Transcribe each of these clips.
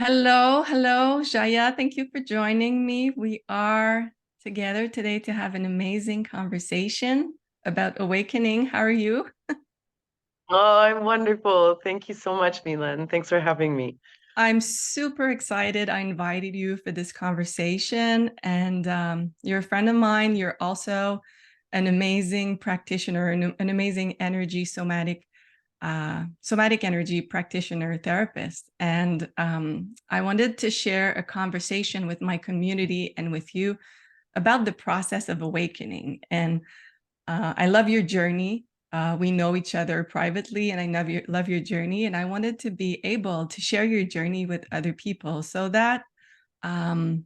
Hello, hello, Jaya. Thank you for joining me. We are together today to have an amazing conversation about awakening. How are you? Oh, I'm wonderful. Thank you so much, Mylène. Thanks for having me. I'm super excited. I invited you for this conversation, and you're a friend of mine. You're also an amazing practitioner, an amazing energy somatic energy practitioner therapist. And I wanted to share a conversation with my community and with you about the process of awakening. And I love your journey. We know each other privately, and I love your journey. And I wanted to be able to share your journey with other people so that um,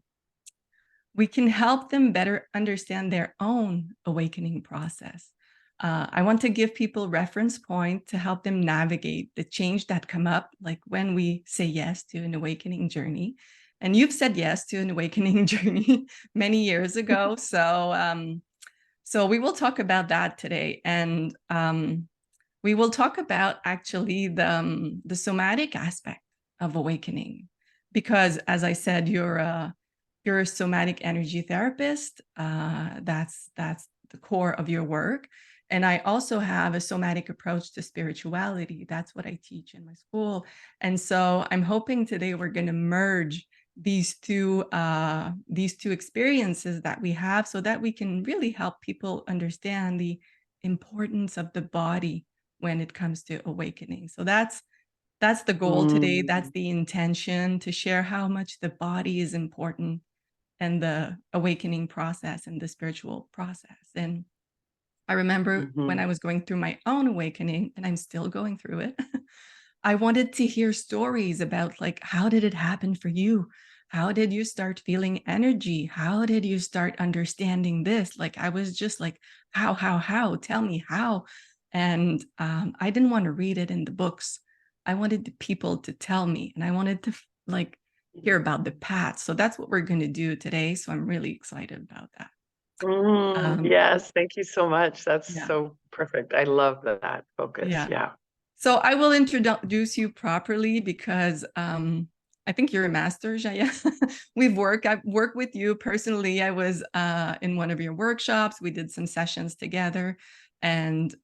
we can help them better understand their own awakening process. I want to give people reference point to help them navigate the change that come up, like when we say yes to an awakening journey. And you've said yes to an awakening journey many years ago. So we will talk about that today. And we will talk about actually the somatic aspect of awakening. Because as I said, you're a somatic energy therapist. That's the core of your work. And I also have a somatic approach to spirituality. That's what I teach in my school. And so I'm hoping today we're going to merge these two experiences that we have so that we can really help people understand the importance of the body when it comes to awakening. So that's the goal today. That's Mm, the intention, to share how much the body is important and the awakening process and the spiritual process. And I remember when mhm. I was going through my own awakening, and I'm still going through it, I wanted to hear stories about, like, how did it happen for you? How did you start feeling energy? How did you start understanding this? Like, I was just like, how? Tell me how. And I didn't want to read it in the books. I wanted the people to tell me, and I wanted to like hear about the path. So that's what we're going to do today. So I'm really excited about that. Um, Yes, thank you so much. That's yeah, so perfect. I love that focus. yeah. Yeah. So I will introduce you properly because I think you're a master, Jaya. I've worked with you personally. I was in one of your workshops. We did some sessions together, and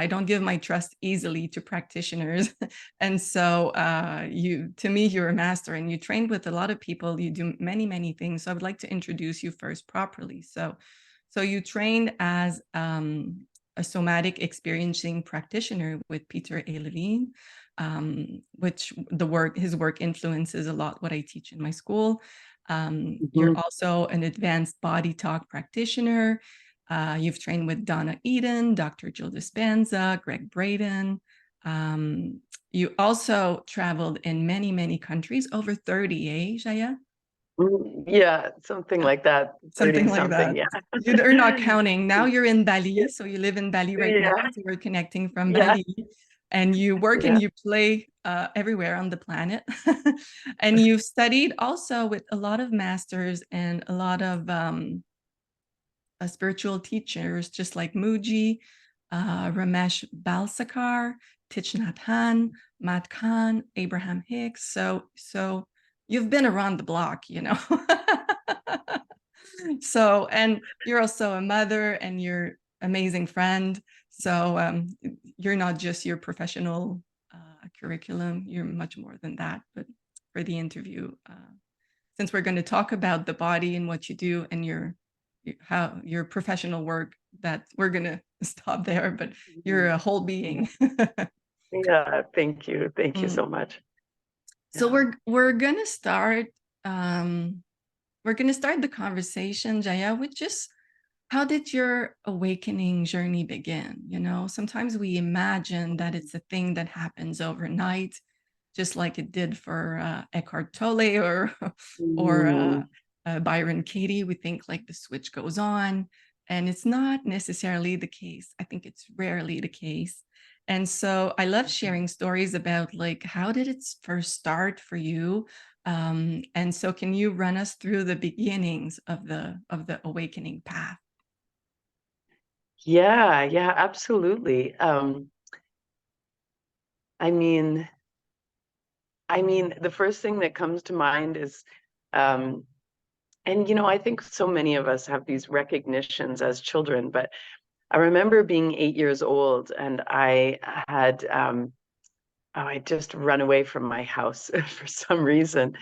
I don't give my trust easily to practitioners. And so to me, you're a master, and you trained with a lot of people. You do many, many things. So I would like to introduce you first properly. So you trained as a somatic experiencing practitioner with Peter A. Levine, which his work influences a lot what I teach in my school. You're Mhm. also an advanced body talk practitioner. You've trained with Donna Eden, Dr. Jill Dispenza, Greg Braden. You also traveled in many, many countries, over 30, Jaya? Yeah, something like that. 30 Something like something. that. Yeah. You're not counting. Now you're in Bali, so you live in Bali right now. Yeah. So we're connecting from Yeah. Bali, and you work and Yeah. you play everywhere on the planet. And you've studied also with a lot of masters and a lot of spiritual teachers, just like Muji, Ramesh Balsakar, Thich Nhat Hanh, Matt Khan, Abraham Hicks. So you've been around the block, you know. So, and you're also a mother and you're amazing friend. So you're not just your professional curriculum, you're much more than that. But for the interview, since we're going to talk about the body and what you do and how your professional work, that we're going to stop there, but you're Mhm. a whole Yeah. being. Yeah. Thank you. Thank you Mm. so much. So Yeah. we're going to start um, the conversation, Jaya, with just how did your awakening journey begin? You know, sometimes we imagine that it's a thing that happens overnight, just like it did for Eckhart Tolle or Mm, Byron Katie. We think like the switch goes on, and it's not necessarily the case. I think it's rarely the case. And so I love sharing stories about, like, how did it first start for you? And so can you run us through the beginnings of the awakening path? yeah. Yeah. Absolutely. I mean, I mean, the first thing that comes to mind is, um, and I think so many of us have these recognitions as children, but I remember being 8 years old and I had, I just run away from my house for some reason.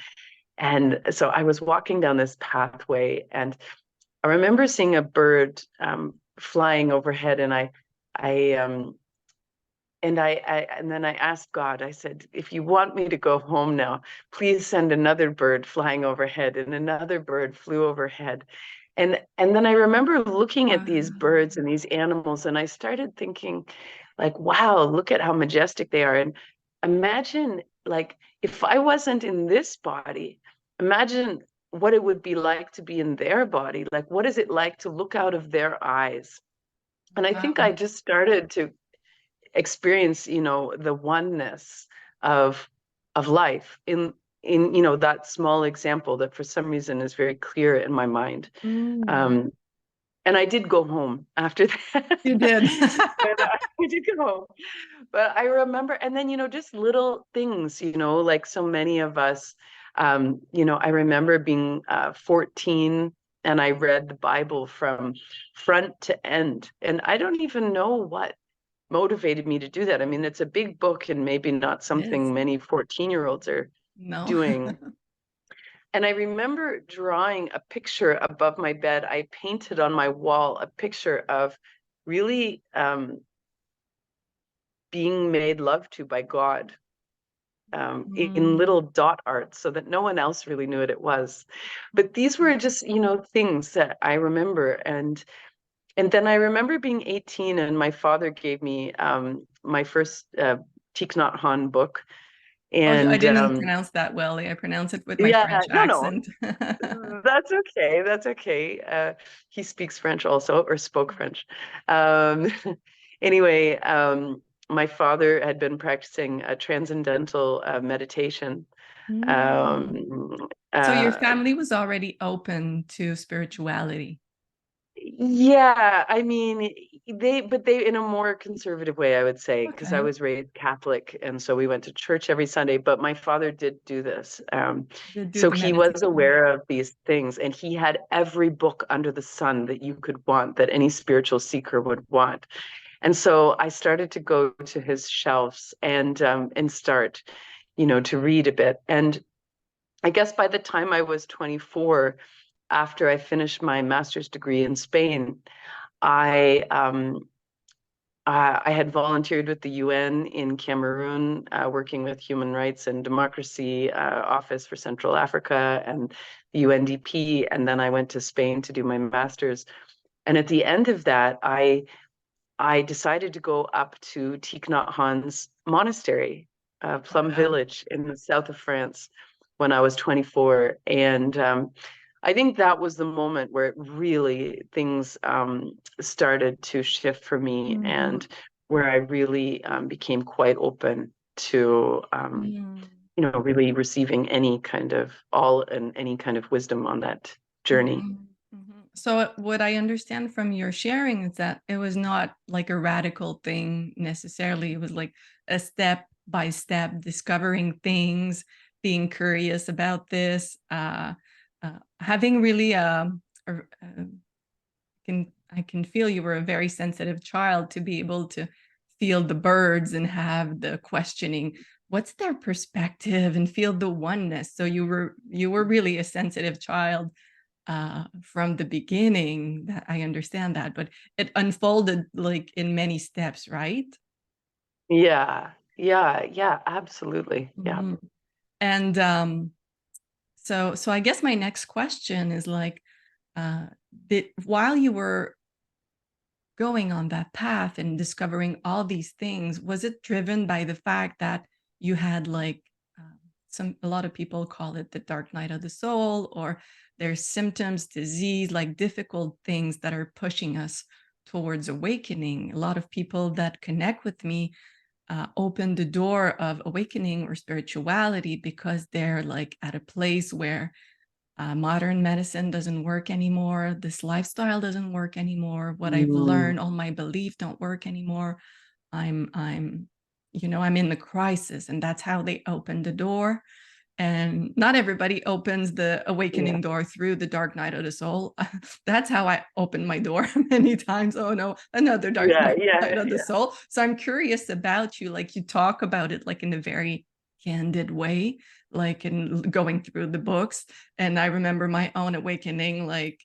And so I was walking down this pathway and I remember seeing a bird flying overhead, and I and then I asked God. I said, "If you want me to go home now, please send another bird flying overhead." And another bird flew overhead, and then I remember looking at these Wow. birds and these animals, and I started thinking, like, "Wow, look at how majestic they are!" And imagine, like, if I wasn't in this body, imagine what it would be like to be in their body. Like, what is it like to look out of their eyes? And I think I Wow. just started to experience, the oneness of life in that small example that for some reason is very clear in my mind. Mm, Um, and I did go home after that. you did. But I did go home. But I remember, and then, just little things, like so many of us, I remember being 14 and I read the Bible from front to end. And I don't even know what motivated me to do that. I mean, it's a big book and maybe not It is. something many 14-year-olds are No. doing. And I remember drawing a picture above my bed. I painted on my wall a picture of really being made love to by God, in Mm, little dot art so that no one else really knew what it was. But these were just, things that I remember. And then I remember being 18 and my father gave me my first Thich Nhat Hanh book. oh, I And didn't pronounce that well. I pronounce it with my yeah, French no, accent. that's okay. That's okay. He speaks French also, or spoke French. Um, anyway, my father had been practicing a transcendental meditation. Mm. Um, So your uh, family was already open to spirituality. Yeah, I mean, but they in a more conservative way, I would say, because I Okay. was raised Catholic, and so we went to church every Sunday. But my father did do this, They do so the he was meditation. aware of these things, and he had every book under the sun that you could want, that any spiritual seeker would want. And so I started to go to his shelves and start, to read a bit. And I guess by the time I was 24, after I finished my master's degree in Spain, I I had volunteered with the UN in Cameroon, working with Human Rights and Democracy Office for Central Africa and the UNDP, and then I went to Spain to do my master's. And at the end of that, I decided to go up to Thich Nhat Hanh's monastery, Plum Wow. Village in the south of France, when I was 24. And I think that was the moment where it really things started to shift for me, Mhm. and where I really became quite open to Mm. really receiving any kind of all and any kind of wisdom on that journey. Mhm. Mhm. So what I understand from your sharing is that it was not like a radical thing necessarily. It was like a step by step discovering things, being curious about this, having really I can feel you were a very sensitive child to be able to feel the birds and have the questioning, what's their perspective, and feel the oneness. So you were really a sensitive child from the beginning. That I understand that, but it unfolded like in many steps, right? Yeah, yeah, absolutely. Yeah. Mhm. And so I guess my next question is like, uh, did while you were going on that path and discovering all these things, was it driven by the fact that you had like a lot of people call it the dark night of the soul, or there's symptoms, disease, like difficult things that are pushing us towards awakening? A lot of people that connect with me open the door of awakening or spirituality because they're like at a place where modern medicine doesn't work anymore. This lifestyle doesn't work anymore. What I've Mm, learned, all my beliefs don't work anymore. I'm I'm in the crisis, and that's how they open the door. And not everybody opens the awakening door through the dark night of the soul. That's how I opened my door many times. Oh no, another dark night of the soul. So I'm curious about you. Like, you talk about it like in a very candid way, like in going through the books. And I remember my own awakening, like,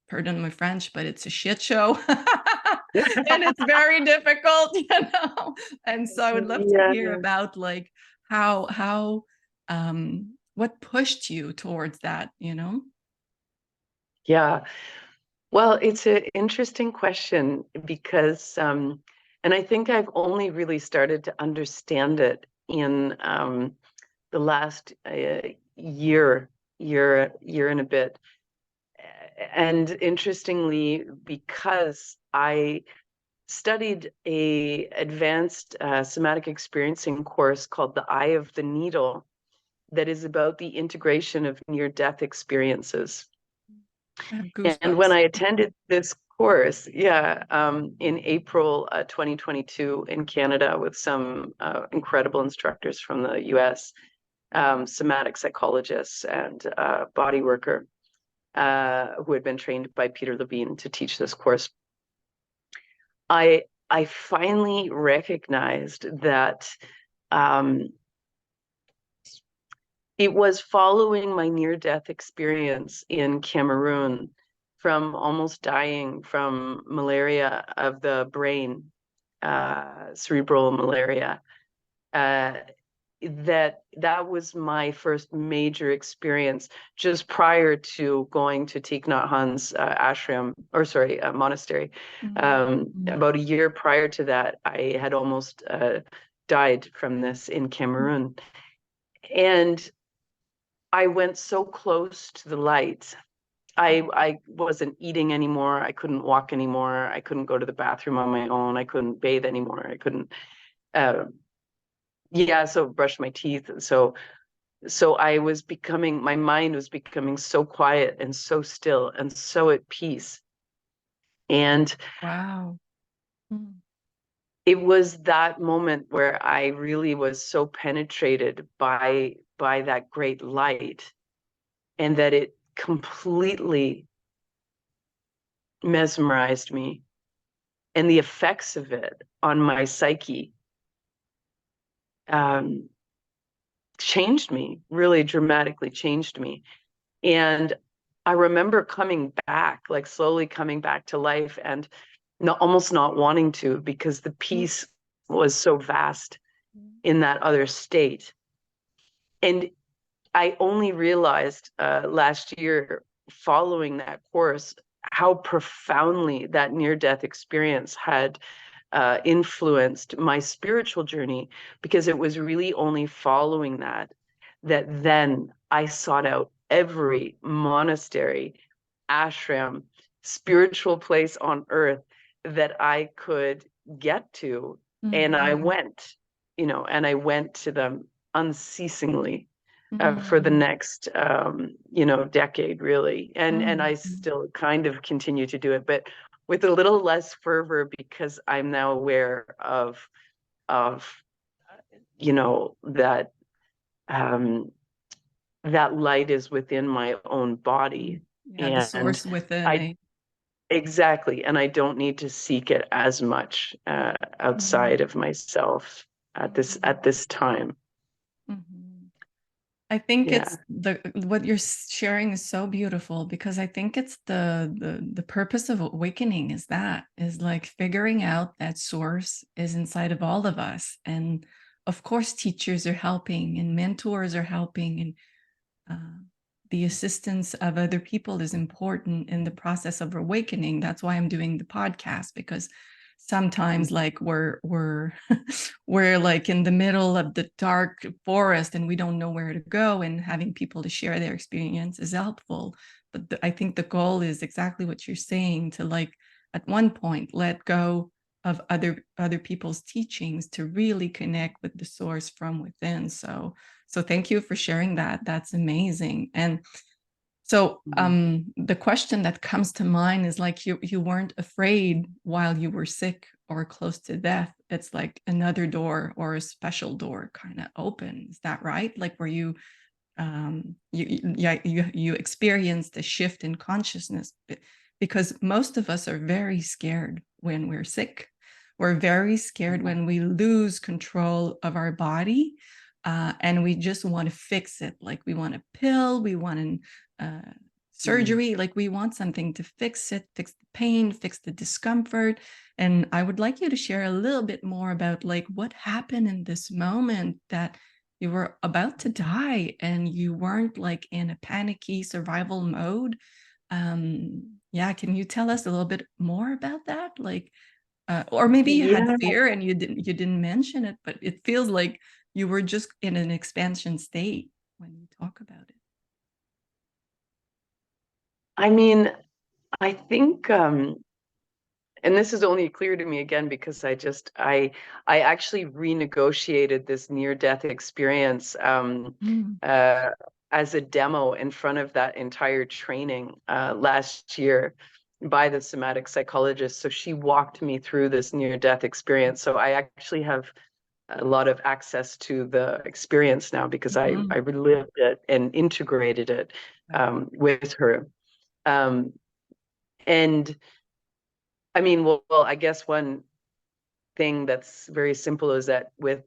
pardon my French, but it's a shit show. And it's very difficult, And so I would love to hear about like how what pushed you towards that, Yeah. Well, it's an interesting question because, and I think I've only really started to understand it in the last year and a bit. And interestingly, because I studied a advanced somatic experiencing course called the Eye of the Needle that is about the integration of near-death experiences. And when I attended this course, in April 2022 in Canada with some incredible instructors from the US, somatic psychologists and body worker who had been trained by Peter Levine to teach this course, I finally recognized that it was following my near-death experience in Cameroon from almost dying from malaria of the brain, cerebral malaria, that was my first major experience just prior to going to Thich Nhat Hanh's monastery. About a year prior to that, I had almost died from this in Cameroon. And I went so close to the light. I wasn't eating anymore. I couldn't walk anymore. I couldn't go to the bathroom on my own. I couldn't bathe anymore. I couldn't, so brush my teeth. So my mind was becoming so quiet and so still and so at peace. And wow. It was that moment where I really was so penetrated by that great light, and that it completely mesmerized me, and the effects of it on my psyche changed me, really dramatically changed me. And I remember coming back, like slowly coming back to life, and almost not wanting to, because the peace was so vast in that other state. And I only realized last year, following that course, how profoundly that near-death experience had influenced my spiritual journey, because it was really only following that then I sought out every monastery, ashram, spiritual place on earth that I could get to. And I went, and I went to them unceasingly for the next, decade, really. And I still kind of continue to do it, but with a little less fervor, because I'm now aware of that that light is within my own body. And the source within. Exactly. And I don't need to seek it as much outside of myself at this time. I think it's what you're sharing is so beautiful, because I think it's the purpose of awakening is like figuring out that source is inside of all of us. And of course, teachers are helping and mentors are helping, and the assistance of other people is important in the process of awakening. That's why I'm doing the podcast, because sometimes like we're like in the middle of the dark forest and we don't know where to go, and having people to share their experience is helpful. But I think the goal is exactly what you're saying, to like at one point let go of other people's teachings to really connect with the source from within. So thank you for sharing that. That's amazing. And so the question that comes to mind is like, you weren't afraid while you were sick or close to death, it's like another door or a special door kind of open. Is that right? Like where you experience the shift in consciousness, because most of us are very scared when we're sick. We're very scared when we lose control of our body, and we just want to fix it. Like we want a pill, we want an surgery, like we want something to fix it, fix the pain, fix the discomfort. And I would like you to share a little bit more about like what happened in this moment that you were about to die and you weren't like in a panicky survival mode. Yeah, can you tell us a little bit more about that? Like, or maybe you had Yeah, fear and you didn't mention it, but it feels like you were just in an expansion state when you talk about it. I mean, I think and this is only clear to me again because I actually renegotiated this near-death experience Mm. as a demo in front of that entire training last year by the somatic psychologist. So she walked me through this near-death experience. So I actually have a lot of access to the experience now because I relived it and integrated it with her. And I mean, well, I guess one thing that's very simple is that with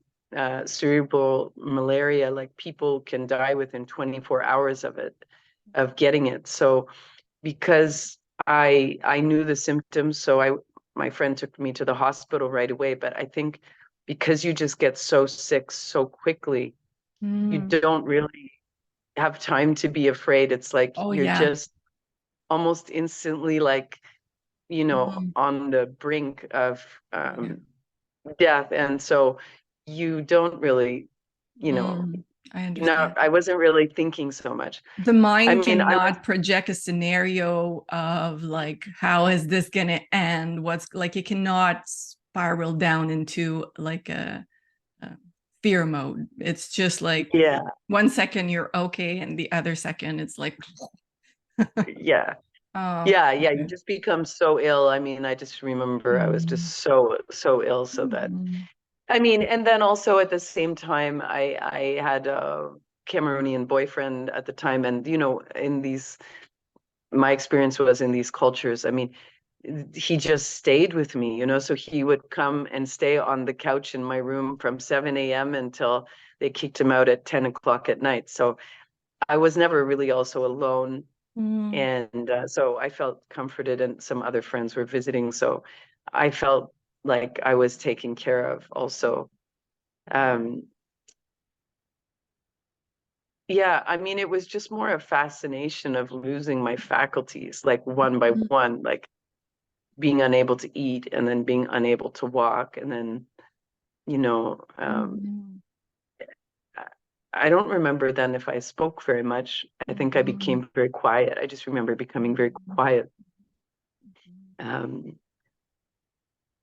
cerebral malaria, like people can die within 24 hours of it, of getting it. So because I knew the symptoms, so my friend took me to the hospital right away. But I think because you just get so sick so quickly, you Mm. don't really have time to be afraid. It's like Oh you're yeah. just almost instantly like, Mm. on the brink of Yeah. death. And so you don't really, you know, Mm. I understand. I wasn't really thinking so much. The I mind mean, I was, cannot project a scenario of like, how is this going to end? What's like, it cannot spiral down into like a fear mode. It's just like yeah, 1 second you're okay, and the other second it's like, yeah, oh, yeah, yeah. You okay. just become so ill. I mean, I just remember I was Mm. just so ill. So that, Mm. I mean, and then also at the same time, I had a Cameroonian boyfriend at the time, and in these, my experience was in these cultures. I mean, he just stayed with me, so he would come and stay on the couch in my room from 7 a.m. until they kicked him out at 10 o'clock at night. So I was never really also alone. Mm. And so I felt comforted, and some other friends were visiting. So I felt like I was taken care of also. Um, yeah, I mean, it was just more a fascination of losing my faculties, like one by Mm. one, like being unable to eat and then being unable to walk. And then, you know, um, Mm. I I don't remember then if I spoke very much. I think I Mm. became very quiet. I just remember becoming very quiet. Mm. Um,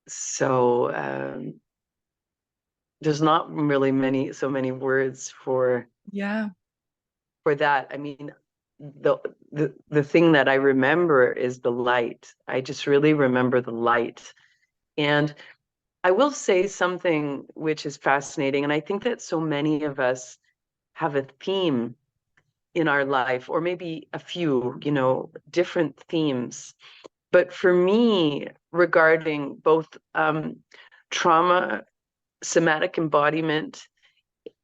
so there's not really so many words Yeah. for that. I mean, the thing that I remember is the light. I just really remember the light. And I will say something which is fascinating, and I think that so many of us have a theme in our life, or maybe a few, different themes. But for me, regarding both trauma, somatic embodiment,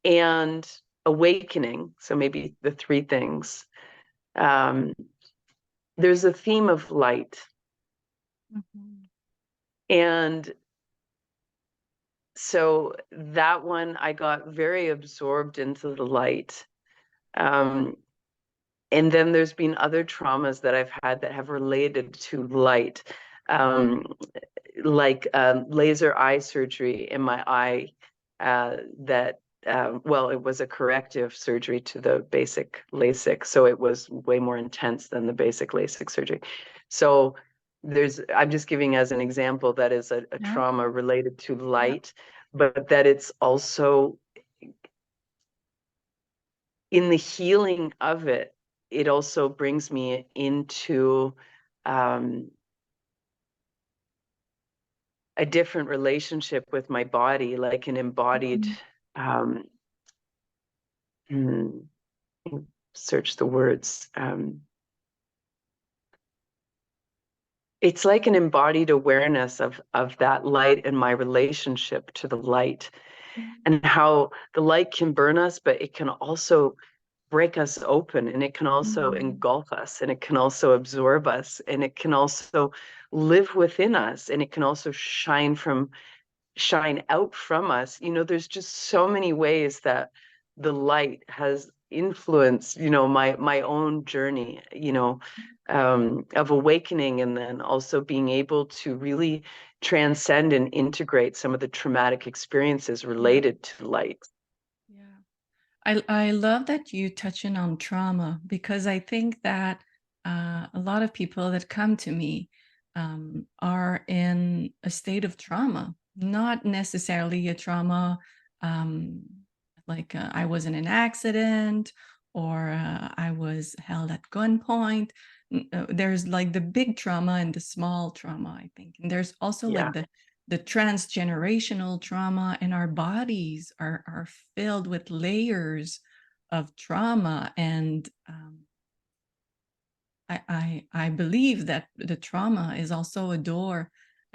and awakening, so maybe the three things, um, there's a theme of light. Mhm. And so that one, I got very absorbed into the light. Um, and then there's been other traumas that I've had that have related to light, um, like laser eye surgery in my eye. That well, it was a corrective surgery to the basic LASIK, so it was way more intense than the basic LASIK surgery. So I'm just giving as an example that is a Yeah. trauma related to Yeah. light, but that it's also in the healing of it. It also brings me into um, a different relationship with my body, like an embodied, um, hmm, search the words. It's like an embodied awareness of that light and my relationship to the light, and how the light can burn us, but it can also break us open, and it can also engulf us, and it can also absorb us, and it can also live within us, and it can also shine out from us. There's just so many ways that the light has influenced, my own journey, of awakening, and then also being able to really transcend and integrate some of the traumatic experiences related to light. Yeah. I love that you touch in on trauma, because I think that a lot of people that come to me are in a state of trauma, not necessarily a trauma um, like I was in an accident, or I was held at gunpoint. There's like the big trauma and the small trauma, I think. And there's also Yeah. like the transgenerational trauma, and our bodies are filled with layers of trauma. And I believe that the trauma is also a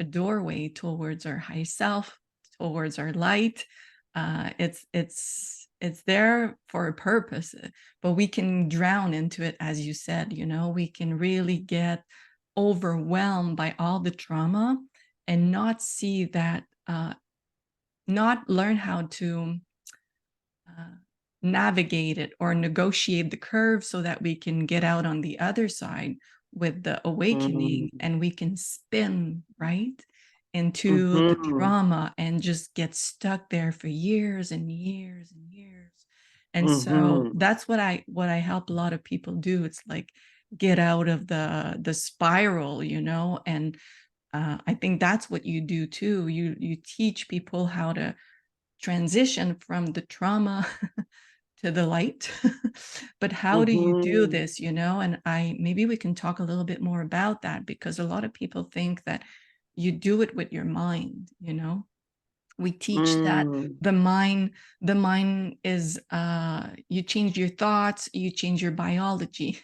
doorway towards our high self, towards our light. It's there for a purpose, but we can drown into it, as you said. We can really get overwhelmed by all the trauma and not see that, not learn how to navigate it or negotiate the curve, so that we can get out on the other side with the awakening, Mm-hmm. and we can spin right into the Mm-hmm. trauma and just get stuck there for years and years and years. And so Mm-hmm. that's what I help a lot of people do. It's like, get out of the spiral, and I think that's what you do too. You teach people how to transition from the trauma to the light. But how do you do Mm-hmm. this, and maybe we can talk a little bit more about that, because a lot of people think that you do it with your mind. We teach that Mm. the mind is, you change your thoughts, you change your biology.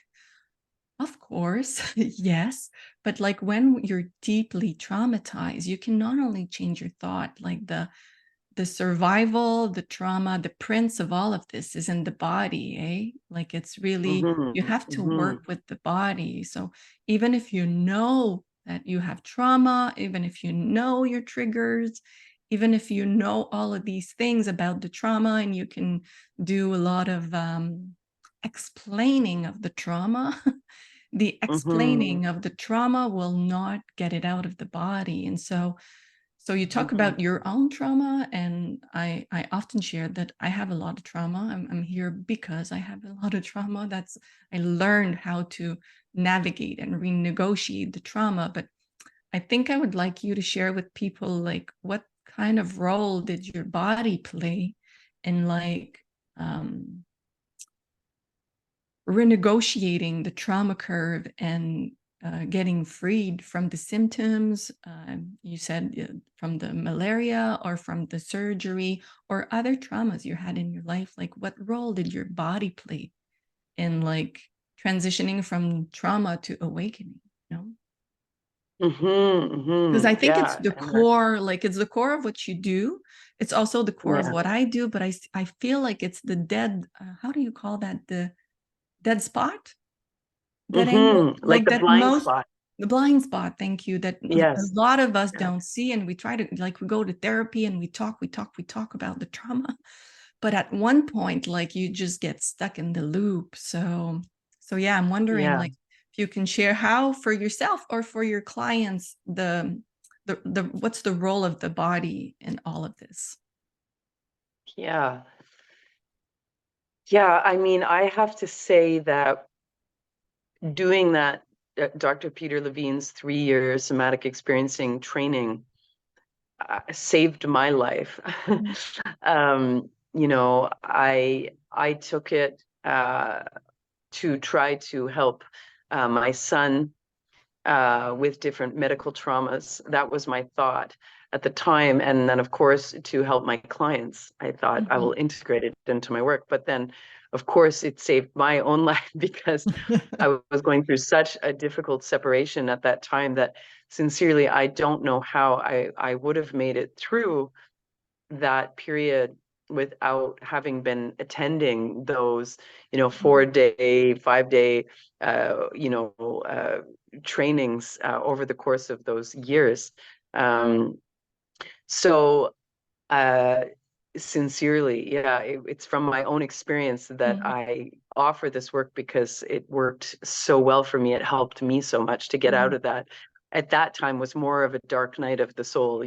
Of course, yes. But like, when you're deeply traumatized, you can not only change your thought, like the survival, the trauma, the prince of all of this is in the body, eh? Like, it's really, you Mm-hmm. have to Mm-hmm. work with the body. So even if you know that you have trauma, even if you know your triggers, even if you know all of these things about the trauma, and you can do a lot of explaining of the trauma, the Mm-hmm. explaining of the trauma will not get it out of the body. And so you talk Mm-hmm. about your own trauma, and I often share that I have a lot of trauma. I'm here because I have a lot of trauma. I learned how to navigate and renegotiate the trauma. But I think I would like you to share with people, like, what kind of role did your body play in, like, um, renegotiating the trauma curve and getting freed from the symptoms. You said from the malaria or from the surgery or other traumas you had in your life. Like, what role did your body play in, like, transitioning from trauma to awakening? You know, Mm-hmm. because Mm-hmm. I think it's Yeah. the And that's, core. Like, it's the core of what you do. It's also the core of yeah. what I do. But I feel like it's the dead. How do you call that? The dead spot, that angle, Mm-hmm. Like like the that blind most, spot. the blind spot, thank you, that a Yes. lot of us Yeah. don't see. And we try to, like, we go to therapy and we talk about the trauma, but at one point, like, you just get stuck in the loop. So yeah, I'm wondering, Yeah. like, if you can share how, for yourself or for your clients, the what's the role of the body in all of this? Yeah. Yeah. I mean, I have to say that doing that, Dr. Peter Levine's 3-year somatic experiencing training saved my life. I took it to try to help my son with different medical traumas. That was my thought. at the time. And then, of course, to help my clients, I thought I will integrate it into my work. But then, of course, it saved my own life because I was going through such a difficult separation at that time that sincerely, I don't know how I would have made it through that period without having been attending those, 4-day, 5-day, trainings over the course of those years. So uh, sincerely, yeah, it's from my own experience that I offer this work because it worked so well for me. It helped me so much to get out of that. At that time was more of a dark night of the soul,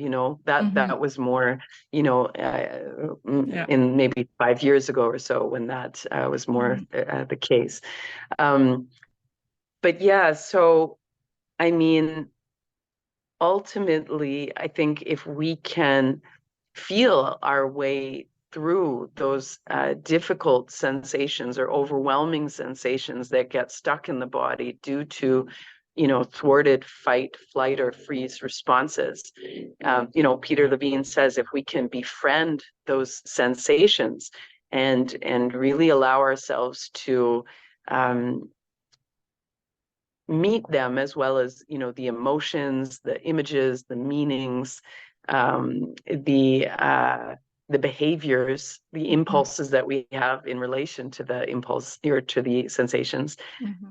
that was more, Yeah. in maybe 5 years ago or so when that was more the case. But yeah, so I mean, ultimately, I think if we can feel our way through those difficult sensations or overwhelming sensations that get stuck in the body due to, thwarted fight, flight, or freeze responses. Peter Levine says if we can befriend those sensations and really allow ourselves to meet them, as well as the emotions, the images, the meanings, the behaviors, the impulses that we have in relation to the impulse or to the sensations,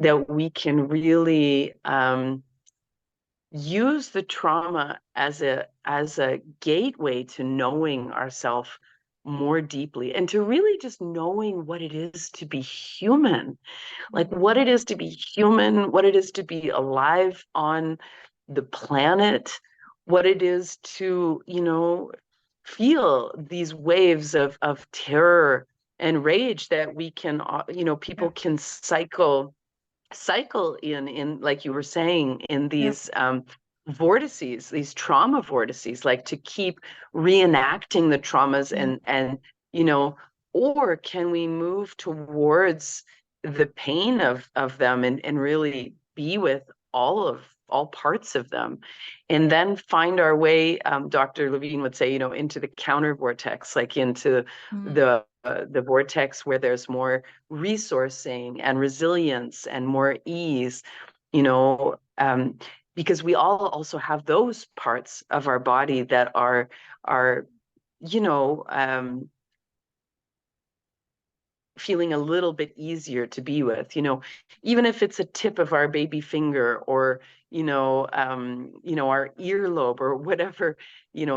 that we can really use the trauma as a gateway to knowing ourselves more deeply, and to really just knowing what it is to be human, like what it is to be human, what it is to be alive on the planet, what it is to, feel these waves of terror and rage that we can, people can cycle in, like you were saying, in these vortices, these trauma vortices, like to keep reenacting the traumas and or can we move towards the pain of them and really be with all parts of them, and then find our way, Dr. Levine would say, into the counter vortex, like into the vortex where there's more resourcing and resilience and more ease, because we all also have those parts of our body that are you know feeling a little bit easier to be with, even if it's a tip of our baby finger, or our earlobe, or whatever,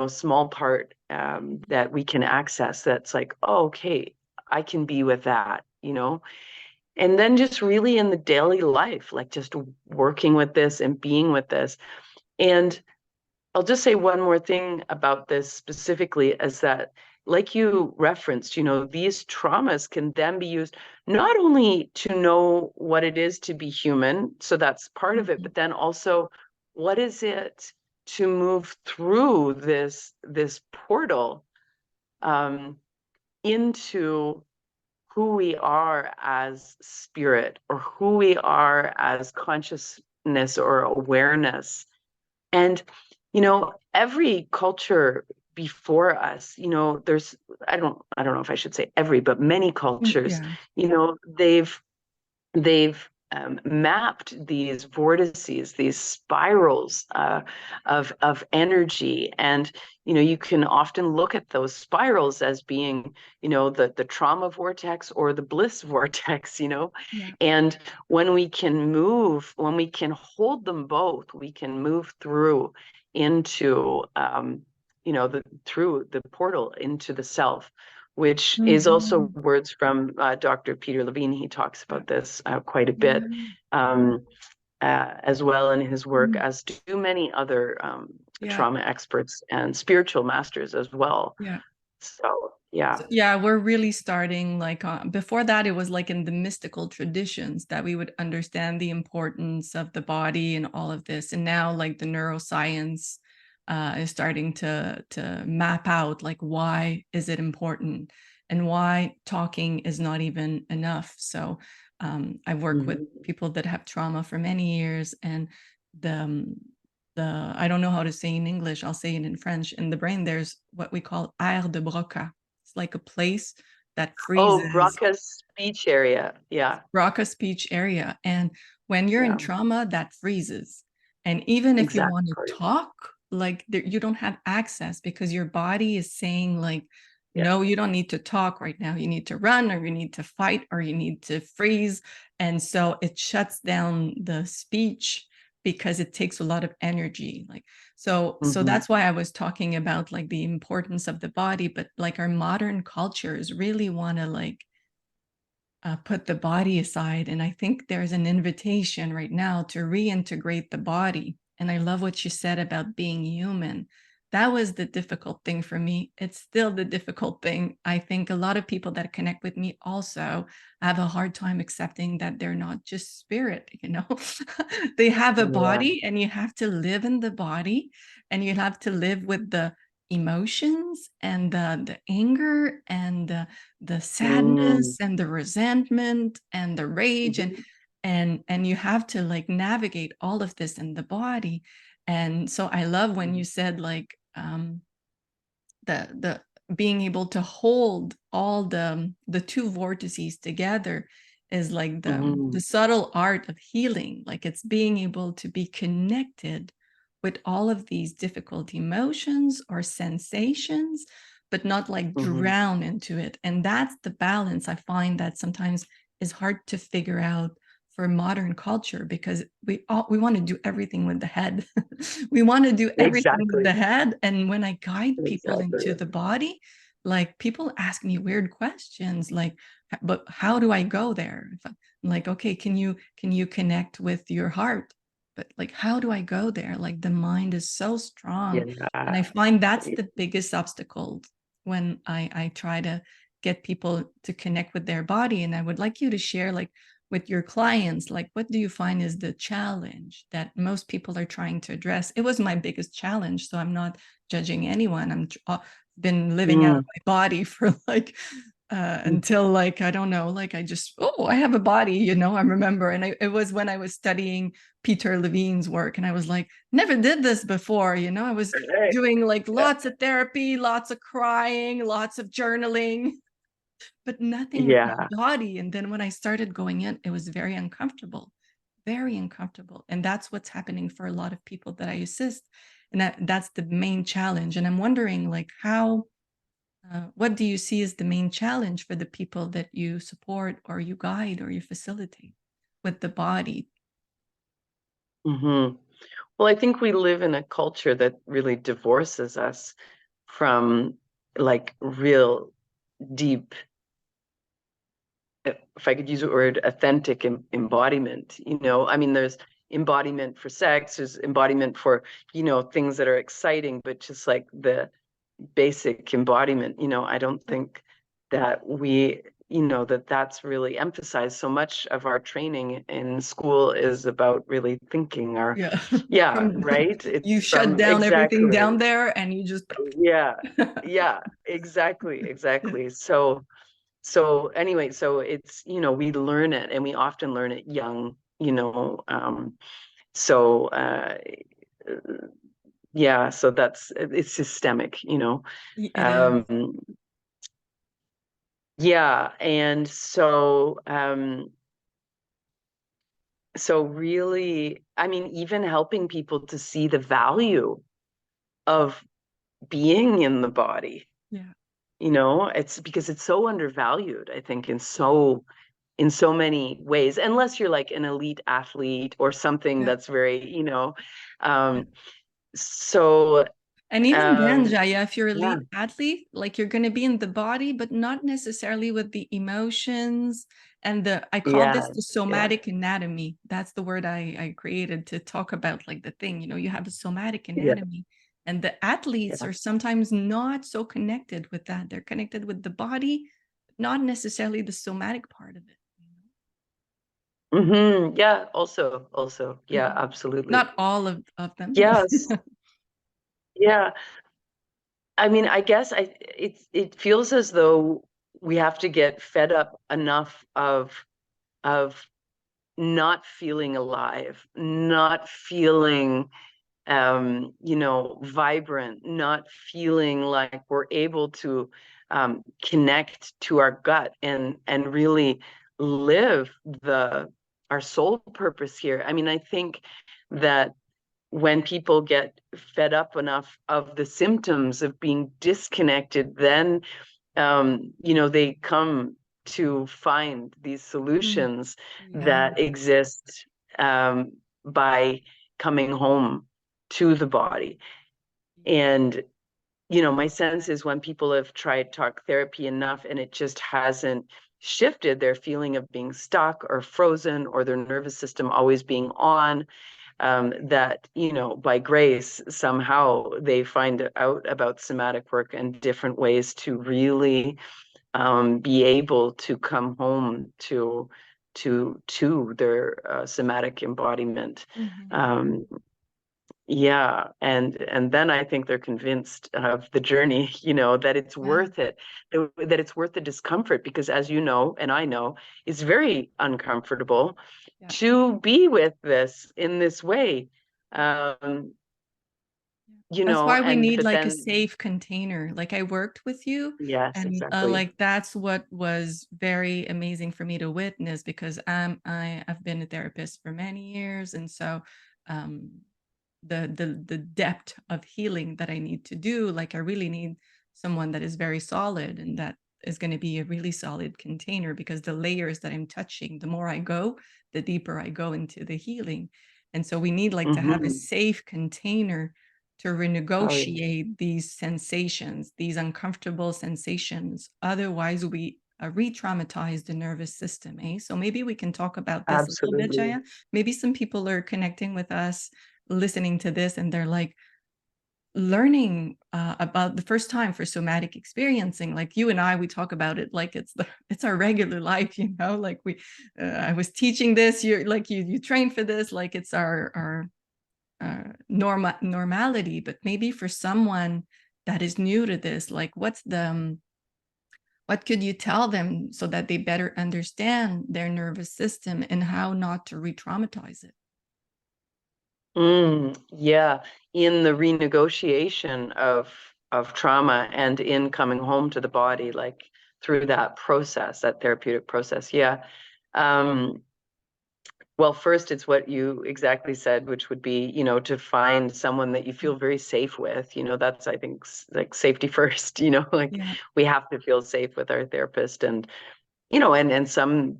small part that we can access, that's like, oh, okay, I can be with that, and then just really in the daily life, like just working with this and being with this. And I'll just say one more thing about this specifically, is that, like you referenced, these traumas can then be used not only to know what it is to be human, so that's part of it, but then also what is it to move through this portal into who we are as spirit, or who we are as consciousness or awareness. And every culture before us, there's, I don't know if I should say every, but many cultures, they've mapped these vortices, these spirals of energy, and you can often look at those spirals as being, the trauma vortex or the bliss vortex, and when we can hold them both, we can move through into through the portal into the self, which is also words from Dr. Peter Levine. He talks about this quite a bit, as well in his work, as do many other trauma experts and spiritual masters as well. So, yeah. We're really starting, like, before that, it was like in the mystical traditions that we would understand the importance of the body and all of this. And now, like, the neuroscience is starting to map out, like, why is it important and why talking is not even enough. So I work with people that have trauma for many years, and I don't know how to say in English, I'll say it in French. In the brain, there's what we call aire de Broca. It's like a place that Oh, freezes, Broca's speech area. Yeah. Broca speech area. And when you're in Yeah. trauma, that freezes. And even if you want to Exactly. talk, like you don't have access because your body is saying like, Yeah. no, you don't need to talk right now. You need to run, or you need to fight, or you need to freeze. And so it shuts down the speech because it takes a lot of energy. Like, so Hmm. that's why I was talking about like the importance of the body, but like our modern cultures really want to like put the body aside. And I think there's an invitation right now to reintegrate the body. And I love what you said about being human. That was the difficult thing for me. It's still the difficult thing. I think a lot of people that connect with me also have a hard time accepting that they're not just spirit, you know. They have a Yeah. body and you have to live in the body, and you have to live with the emotions and the anger and the Mm. sadness and the resentment and the rage, Mhm. and you have to like navigate all of this in the body. And so I love when you said like the being able to hold all the two vortices together is like the Mhm. subtle art of healing. Like it's being able to be connected with all of these difficult emotions or sensations, but not like Mhm. drown into it. And that's the balance I find that sometimes is hard to figure out for modern culture, because we want to do everything with the head. We want to do everything with the Exactly. head. And when I guide people into Exactly. the body, like people ask me weird questions like, but how do I go there? If I'm like, okay, can you connect with your heart? But like, how do I go there? Like the mind is so strong. And I Yeah. find that's the biggest obstacle when I try to get people to connect with their body. And I would like you to share like with your clients, like what do you find is the challenge that most people are trying to address? It was my biggest challenge, so I'm not judging anyone. Been living out of Mm. my body for like until like I don't know, like I just, oh, I have a body, you know. I remember, and it was when I was studying Peter Levine's work, and I was like, never did this before, you know. I was Right. doing like Yeah. lots of therapy, lots of crying, lots of journaling, but nothing with my Yeah. body. And then when I started going in, it was very uncomfortable, very uncomfortable. And that's what's happening for a lot of people that I assist. And that's the main challenge. And I'm wondering, like, what do you see as the main challenge for the people that you support or you guide or you facilitate with the body? Hmm. Well, I think we live in a culture that really divorces us from like real deep, if I could use the word, authentic embodiment. You know, I mean, there's embodiment for sex, there's embodiment for, you know, things that are exciting, but just like the basic embodiment, you know, I don't think that we, you know, that that's really emphasized. So much of our training in school is about really thinking our, Yeah. yeah, From right? you It's shut from down everything exactly, down there and you just yeah, yeah, exactly, exactly. So anyway, so it's, you know, we learn it and we often learn it young, you know, so yeah, so it's systemic, you know. it is. Um, yeah, and so really, I mean, even helping people to see the value of being in the body, Yeah. you know, it's because it's so undervalued, I think, in so many ways, unless you're like an elite athlete or something Yeah. that's very, you know, um, so And even then, um, Jaya, if you're a yeah, elite athlete, like you're going to be in the body, but not necessarily with the emotions and I call yeah, this the yeah, somatic anatomy. That's the word I created to talk about like the thing, you know, you have a somatic yeah, anatomy, and the athletes yeah. are sometimes not so connected with that. They're connected with the body, but not necessarily the somatic part of it. Yeah, also, yeah, Mhm. absolutely. Not all of them, but Yes, yeah. I mean, I guess it feels as though we have to get fed up enough of not feeling alive, not feeling vibrant, not feeling like we're able to connect to our gut and really live our soul purpose here. I mean, I think that when people get fed up enough of the symptoms of being disconnected, then they come to find these solutions Yeah. that exist by coming home to the body. And my sense is when people have tried talk therapy enough and it just hasn't shifted their feeling of being stuck or frozen or their nervous system always being on, that, by grace, somehow they find out about somatic work and different ways to really be able to come home to their somatic embodiment. Mm-hmm. Yeah, and then I think they're convinced of the journey, that it's Yeah. worth it, that it's worth the discomfort, because as you know, and I know, it's very uncomfortable Yeah. to be with this in this way. Um, That's why we and need but like a then, safe container. Like I worked with you, yes, and exactly. like that's what was very amazing for me to witness, because I've been a therapist for many years, and so um, the depth of healing that I need to do, like I really need someone that is very solid and that is going to be a really solid container, because the layers that I'm touching, the more I go, the deeper I go into the healing. And so we need like to have a Hmm. safe container to Oh, yeah. renegotiate these sensations, these uncomfortable sensations. Otherwise, we re-traumatize the nervous system. So maybe we can talk about this a little bit, Absolutely. Jaya. Maybe some people are connecting with us, listening to this, and they're like learning about the first time for somatic experiencing. Like you and I, we talk about it like it's our regular life, like I was teaching this, you're like you train for this, like it's our normality. But maybe for someone that is new to this, like what could you tell them so that they better understand their nervous system and how not to re-traumatize it? Yeah, in the renegotiation of trauma and in coming home to the body, like through that process, that therapeutic process. Yeah. Um, well, first, it's what you exactly said, which would be, to find someone that you feel very safe with. That's, I think, like safety first, like Yeah. we have to feel safe with our therapist, and, and some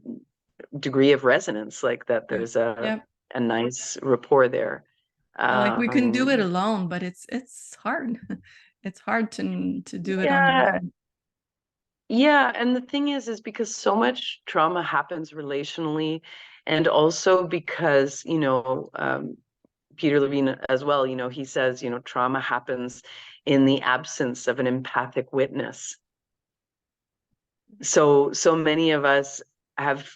degree of resonance, like that Yeah. there's a Yeah. a nice rapport there. Like we can do it Um, alone, but it's hard. It's hard to do it on your yeah, own. yeah, and the thing is because so much trauma happens relationally, and also because, Peter Levine as well, he says, trauma happens in the absence of an empathic witness. So many of us have,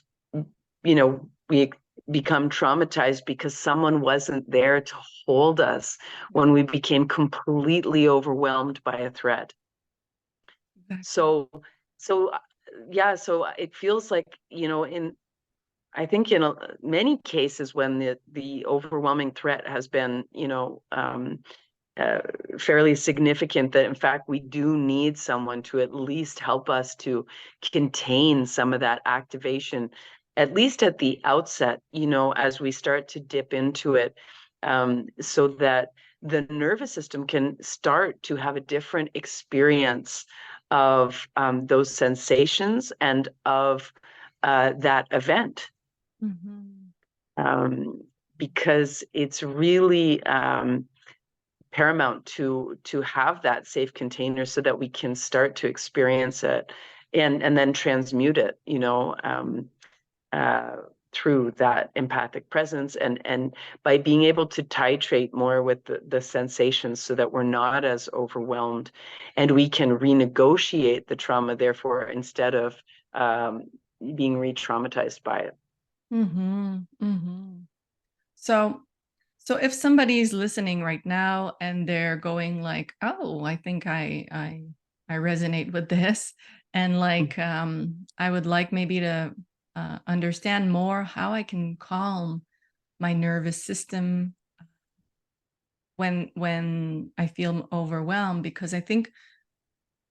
we become traumatized because someone wasn't there to hold us when we became completely overwhelmed by a threat. Exactly. So, so yeah, so it feels like, I think in many cases when the overwhelming threat has been, uh, fairly significant, that in fact we do need someone to at least help us to contain some of that activation, at least at the outset, as we start to dip into it, so that the nervous system can start to have a different experience of those sensations and of that event. Mhm. um, because it's really paramount to have that safe container so that we can start to experience it and then transmute it, uh, through that empathic presence, and by being able to titrate more with the sensations so that we're not as overwhelmed, and we can renegotiate the trauma, therefore, instead of being re-traumatized by it. Mhm. Mhm. So so if somebody's listening right now and they're going like, "Oh, I think I resonate with this," and like I would like maybe to understand more how I can calm my nervous system, when I feel overwhelmed, because I think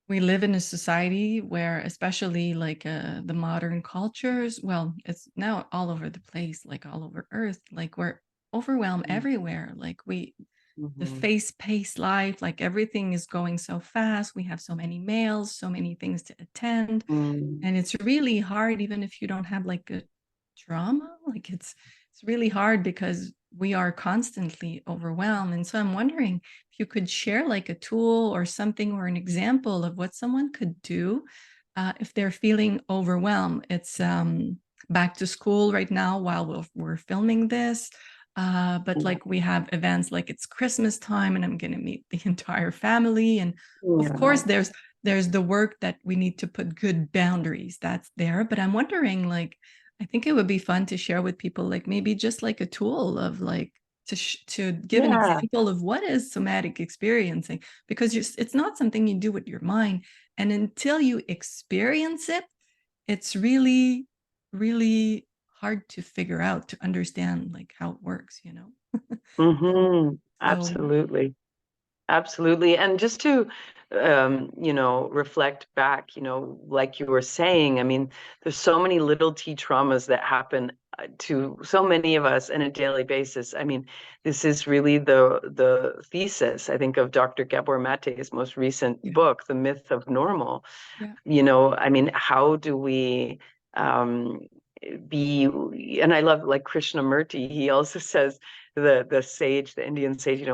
we live in a society where, especially like the modern cultures, well, it's now all over the place, like all over earth, like we're overwhelmed everywhere. Like the Mm-hmm. fast-paced life, like everything is going so fast. We have so many mails, so many things to attend, Mm-hmm. and it's really hard, even if you don't have like a trauma, like it's really hard because we are constantly overwhelmed. And so I'm wondering if you could share like a tool or something or an example of what someone could do if they're feeling overwhelmed. It's back to school right now while we're filming this. But like we have events like it's Christmas time and I'm going to meet the entire family. And of Yeah. course, there's the work that we need to put good boundaries. That's there. But I'm wondering, like, I think it would be fun to share with people, like maybe just like a tool of like to give an Yeah. example of what is somatic experiencing, because it's not something you do with your mind, and until you experience it, it's really, really hard to figure out, to understand like how it works, you know. Mm-hmm. So Absolutely. Absolutely. And just to, reflect back, like you were saying, I mean, there's so many little T traumas that happen to so many of us on a daily basis. I mean, this is really the thesis, I think, of Dr. Gabor Mate's most recent yeah, book, The Myth of Normal. yeah, I mean, how do we um, be, and I love like Krishnamurti, he also says, the sage, the Indian sage,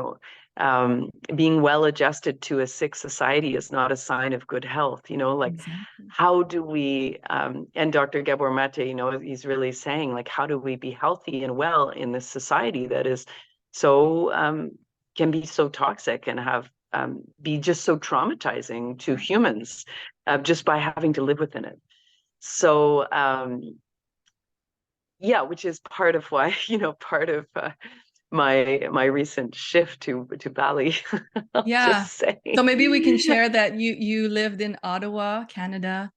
being well adjusted to a sick society is not a sign of good health, like exactly. how do we, and Dr. Gabor Mate, he's really saying like, how do we be healthy and well in this society that is so, can be so toxic and have, be just so traumatizing to Yeah, humans just by having to live within it. So, yeah, which is part of why, part of my recent shift to Bali. I'll yeah. just say, So maybe we can share that you lived in Ottawa, Canada,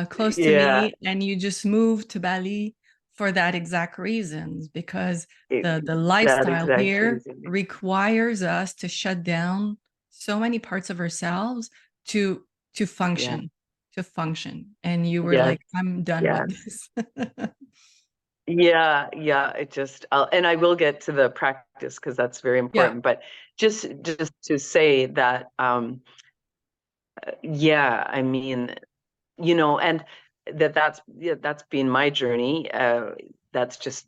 close to yeah, me, and you just moved to Bali for that exact reasons, because it, the that lifestyle exact here reason. requires us to shut down so many parts of ourselves to to Yeah. function, to function. And you were Yes. like, I'm done with Yes. this. Yeah. Yeah. And I will get to the practice because that's very Yeah, important. But just to say that, yeah, I mean, and that's been my journey. That's just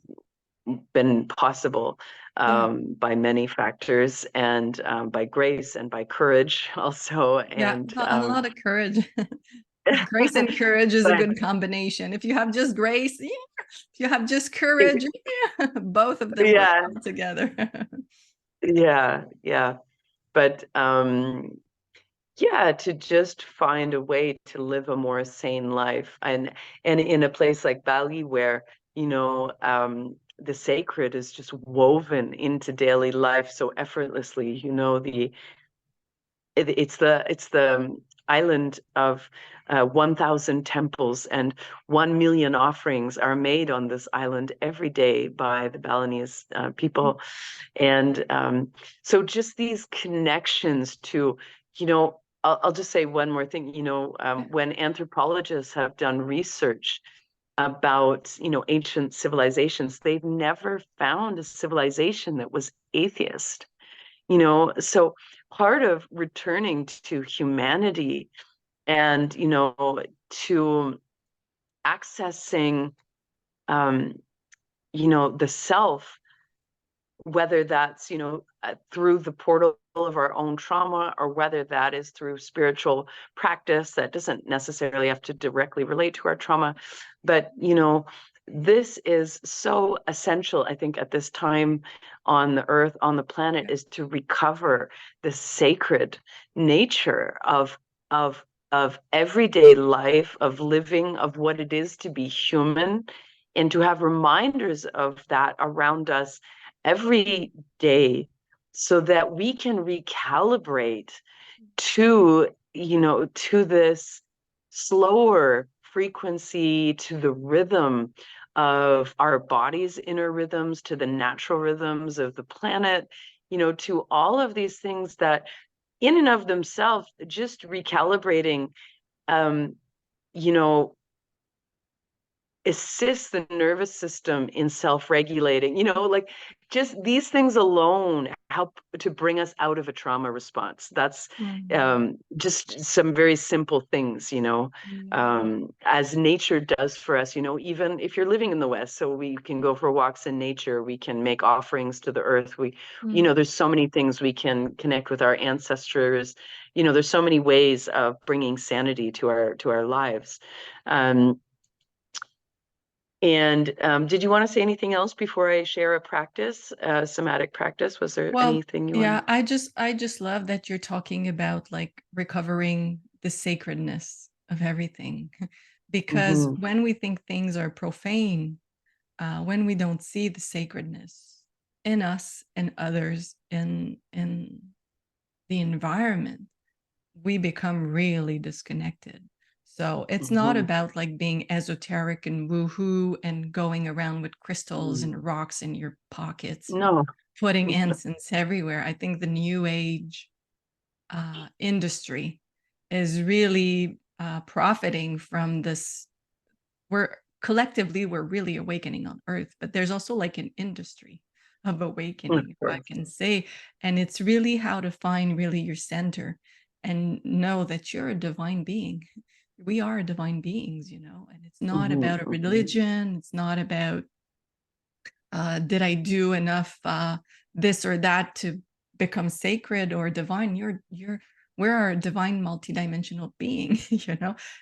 been possible yeah, by many factors and by grace and by courage also. yeah. And A lot of courage. Grace and courage is a but good combination. If you have just grace, yeah. If you have just courage, yeah. Both of them work yeah, well together. yeah. But yeah, to just find a way to live a more sane life, and in a place like Bali where the sacred is just woven into daily life so effortlessly. It's the island of 1,000 temples, and 1 million offerings are made on this island every day by the Balinese people. And so just these connections to, I'll just say one more thing, when anthropologists have done research about, ancient civilizations, they've never found a civilization that was atheist. So part of returning to humanity and to accessing um the self, whether that's through the portal of our own trauma, or whether that is through spiritual practice that doesn't necessarily have to directly relate to our trauma. But this is so essential, I think, at this time on the earth, on the planet, Yeah. is to recover the sacred nature of everyday life, of living, of what it is to be human, and to have reminders of that around us every day, so that we can recalibrate to this slower frequency, to the rhythm of our body's inner rhythms, to the natural rhythms of the planet, to all of these things that in and of themselves, just recalibrating, um, you know, assist the nervous system in self-regulating, like just these things alone help to bring us out of a trauma response. That's Mm. just some very simple things, Mm. as nature does for us, even if you're living in the West, so we can go for walks in nature, we can make offerings to the earth. Mm. There's so many things we can connect with our ancestors. There's so many ways of bringing sanity to our lives. Um, and did you want to say anything else before I share a practice, a somatic practice? Was there Well, anything you yeah, wanted? I just love that you're talking about like recovering the sacredness of everything. Because Mm-hmm. when we think things are profane, when we don't see the sacredness in us and others in the environment, we become really disconnected. So it's not Mm-hmm. about like being esoteric and woohoo and going around with crystals and rocks in your pockets and No. putting incense everywhere. I think the new age industry is really profiting from this. We're collectively, we're really awakening on earth, but there's also like an industry of Of awakening, if I course. can say. And it's really how to find really your center and know that you're a divine being. We are divine beings, and it's not Mm-hmm. about a Mm-hmm. religion. It's not about did I do enough this or that to become sacred or divine? We're a divine multidimensional being,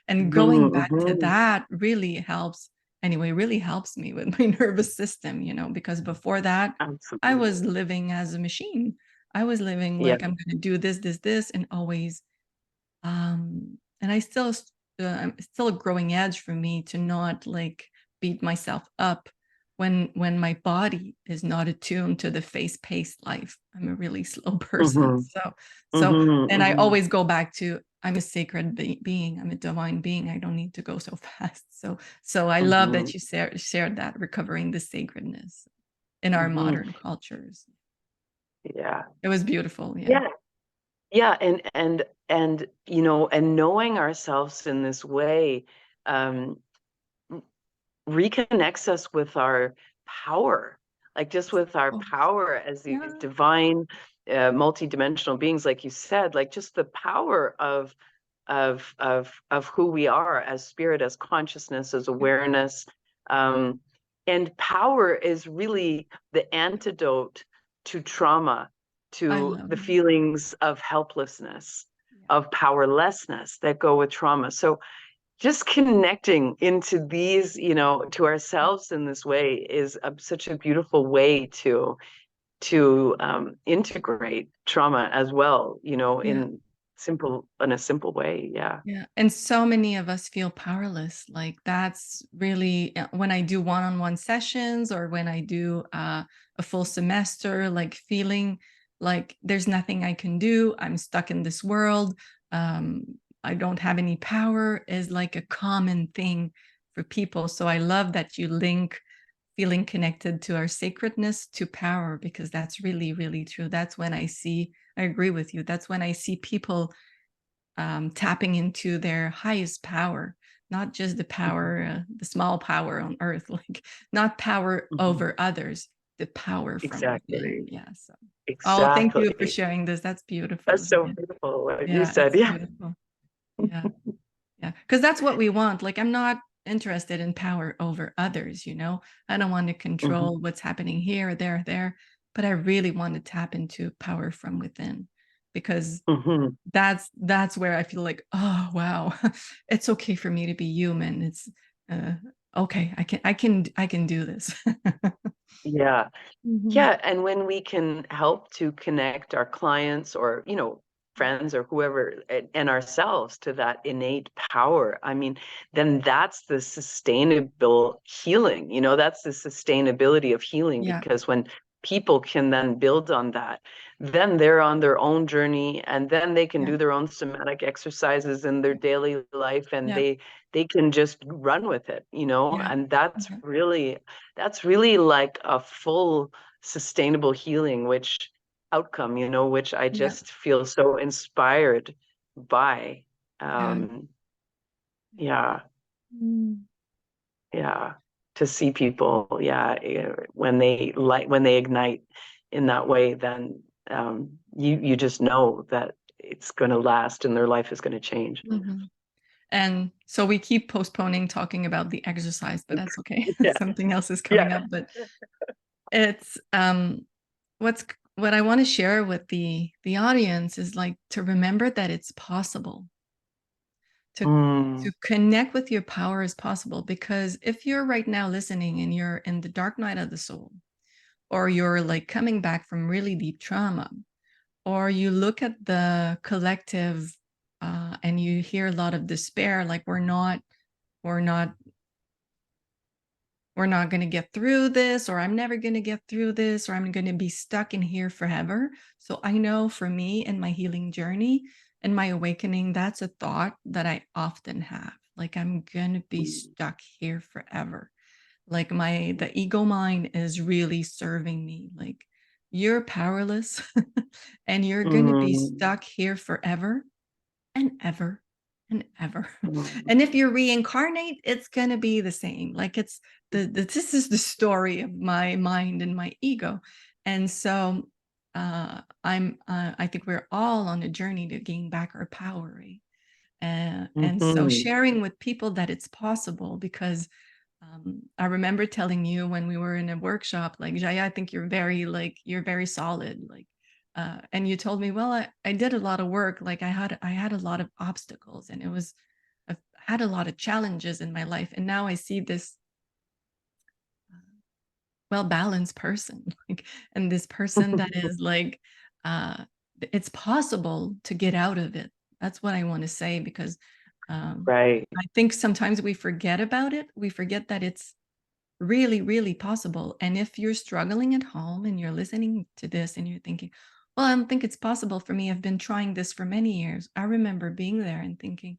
and going back to Mm-hmm. that really helps. Anyway, really helps me with my nervous system, because before that, I was Absolutely. living as a machine. I was living Yeah. like I'm going to do this, and always and I'm still a growing edge for me to not like beat myself up when my body is not attuned to the fast-paced life. I'm a really slow person. Mm-hmm. So Mm-hmm. and I Mm-hmm. always go back to I'm a sacred being. I'm a divine being. I don't need to go so fast. So I love Mm-hmm. that you shared that, recovering the sacredness in our Mm-hmm. modern cultures. Yeah. It was beautiful. Yeah. Yeah. Yeah. And knowing ourselves in this way, um, reconnects us with our power, like just with our Oh, power as these yeah. divine, multidimensional beings, like you said, like just the power of who we are as spirit, as consciousness, as Yeah. awareness. Um, and power is really the antidote to trauma, I to love the that. feelings of helplessness, Yeah. of powerlessness that go with trauma. So just connecting into these, to ourselves in this way is such a beautiful way to integrate trauma as well, Yeah. in a simple way. Yeah. Yeah. And so many of us feel powerless. Like that's really when I do one-on-one sessions or when I do a full semester, like feeling like there's nothing I can do. I'm stuck in this world. I don't have any power is like a common thing for people. So I love that you link feeling connected to our sacredness to power, because that's really, really true. That's when I agree with you. That's when I see people tapping into their highest power, not just the power, the small power on earth, like not power Mhm. over others, the power from within. Exactly. Yeah. So, oh, thank you for Exactly. sharing this. That's beautiful. That's so Yeah. beautiful what you Yeah, said. it's Yeah. beautiful. Yeah. Yeah. Because that's what we want. Like, I'm not interested in power over others. I don't want to Hmm. control what's happening here, there, but I really want to tap into power from within, because Hmm. that's where I feel like, oh wow, it's okay for me to be human. It's uh, okay. I can do this. Yeah. Mhm. Yeah, and when we can help to connect our clients or, friends or whoever and ourselves to that innate power, I mean, then that's the sustainable healing, that's the sustainability of healing, Yeah, because when people can then build on that, then they're on their own journey, and then they can yeah, do their own somatic exercises in their daily life, and yeah, they can just run with it, yeah, and that's yeah, really like a full sustainable healing, which outcome, which I Yeah. just feel so inspired by. Yeah. Yeah, Mm. yeah, to see people, when they ignite in that way, then you just know that it's going to last and their life is going to change. Mhm. And so we keep postponing talking about the exercise, but that's okay. Yeah, Something else is coming yeah. up, but it's what's what I want to share with the audience is like to remember that it's possible to Mm, connect with your power is possible, because if you're right now listening and you're in the dark night of the soul, or you're like coming back from really deep trauma, or you look at the collective and you hear a lot of despair, like we're not we're not going to get through this, or I'm never going to get through this, or I'm going to be stuck in here forever. So I know for me in my healing journey and my awakening, that's a thought that I often have. Like I'm going to be stuck here forever. Like the ego mind is really serving me. Like you're powerless and you're going to be mm, stuck here forever and ever and ever. mm, And if you reincarnate, it's going to be the same. Like it's this is the story of my mind and my ego. And so I think we're all on a journey to gain back our power, right? And so mhm. sharing with people that it's possible, because I remember telling you when we were in a workshop, like, Jaya, I think you're very solid. Like, and you told me, well, I did a lot of work. Like I had a lot of obstacles, and I had a lot of challenges in my life. And now I see this well-balanced person, like, and this person that is like, uh, it's possible to get out of it. That's what I want to say, because Right. I think sometimes we forget about it. We forget that it's really, really possible. And if you're struggling at home and you're listening to this and you're thinking, well, I don't think it's possible for me. I've been trying this for many years. I remember being there and thinking,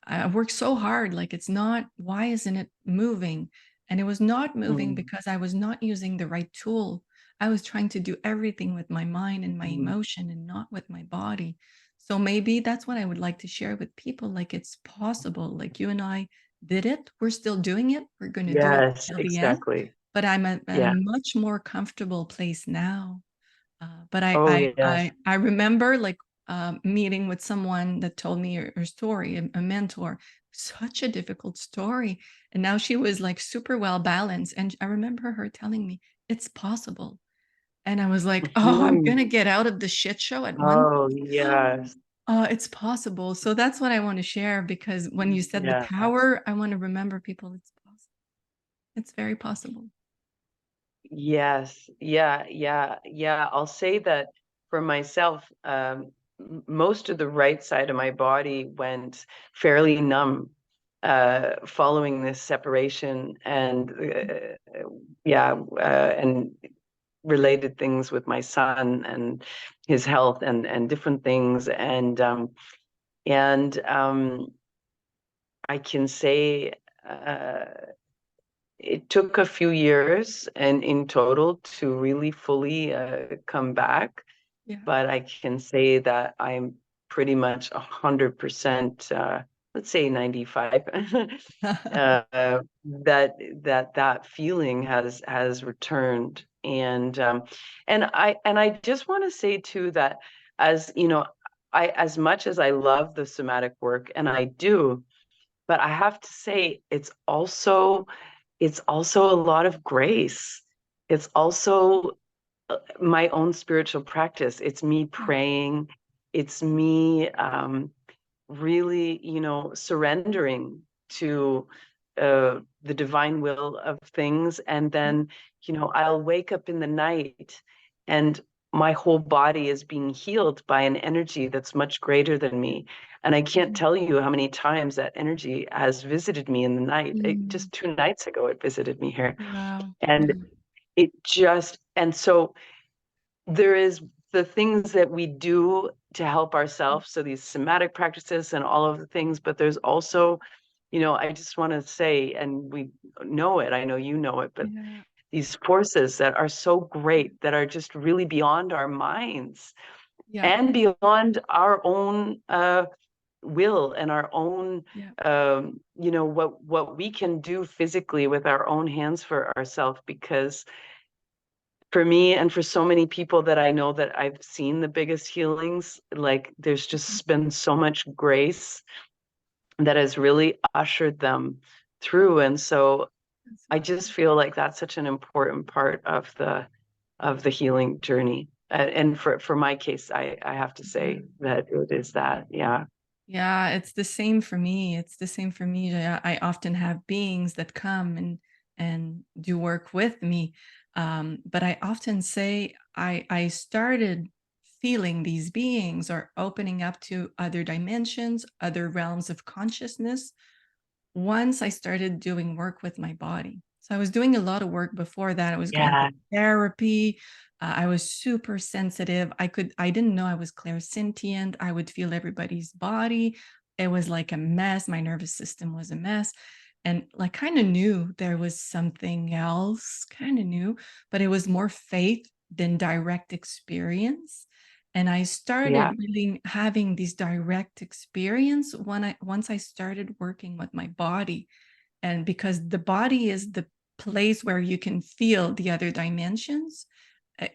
I worked so hard. Like, it's not, why isn't it moving? And it was not moving Mm, because I was not using the right tool. I was trying to do everything with my mind and my mm. emotion and not with my body. So maybe that's what I would like to share with people. Like, it's possible. Like, you and I did it. We're still doing it. We're going to do it Yes, till the end. exactly. But I'm at a Yeah. much more comfortable place now. But Oh, yes. I remember like meeting with someone that told me her story, a mentor, such a difficult story. And now she was like super well balanced. And I remember her telling me it's possible. And I was like, oh, I'm Mhm. going to get out of the shit show at one Oh, point. yes. It's possible. So that's what I want to share, because when you said the Yeah. power, I want to remember people it's possible. It's very possible. Yes. Yeah. Yeah. Yeah. I'll say that for myself, most of the right side of my body went fairly numb following this separation, and and related things with my son and his health and different things, and I can say uh, it took a few years and in total to really fully come back, Yeah. but I can say that I'm pretty much 100%, let's say 95, that feeling has returned, and I just want to say too that, as you know, I, as much as I love the somatic work, and I do, but I have to say it's also a lot of grace. It's also my own spiritual practice. It's me Yeah. praying. It's me really, surrendering to the divine will of things. And then, I'll wake up in the night and my whole body is being healed by an energy that's much greater than me. And I can't Mhm. tell you how many times that energy has visited me in the night. Mm. Just 2 nights ago, it visited me here. Wow. And Yeah. and so there is the things that we do to help ourselves, so these somatic practices and all of the things, but there's also, I just want to say, and we know it, I know you know it, but Yeah. these forces that are so great, that are just really beyond our minds Yeah. and beyond our own will and our own, Yeah. what we can do physically with our own hands for ourselves. Because for me and for so many people that I know that I've seen the biggest healings, like there's just been so much grace that has really ushered them through. And so I just feel like that's such an important part of the healing journey. And for my case, I have to Yeah. say that it is that. Yeah. Yeah, it's the same for me. It's the same for me. I often have beings that come and do work with me. But I often say I started feeling these beings or opening up to other dimensions, other realms of consciousness once I started doing work with my body. So I was doing a lot of work before that. I was going to Yeah. therapy. I was super sensitive. I didn't know I was clairsentient. I would feel everybody's body. It was like a mess. My nervous system was a mess. And like kind of knew there was something else, kind of knew, but it was more faith than direct experience. And I Yeah. started really having these direct experience when once I started working with my body. And because the body is the place where you can feel the other dimensions.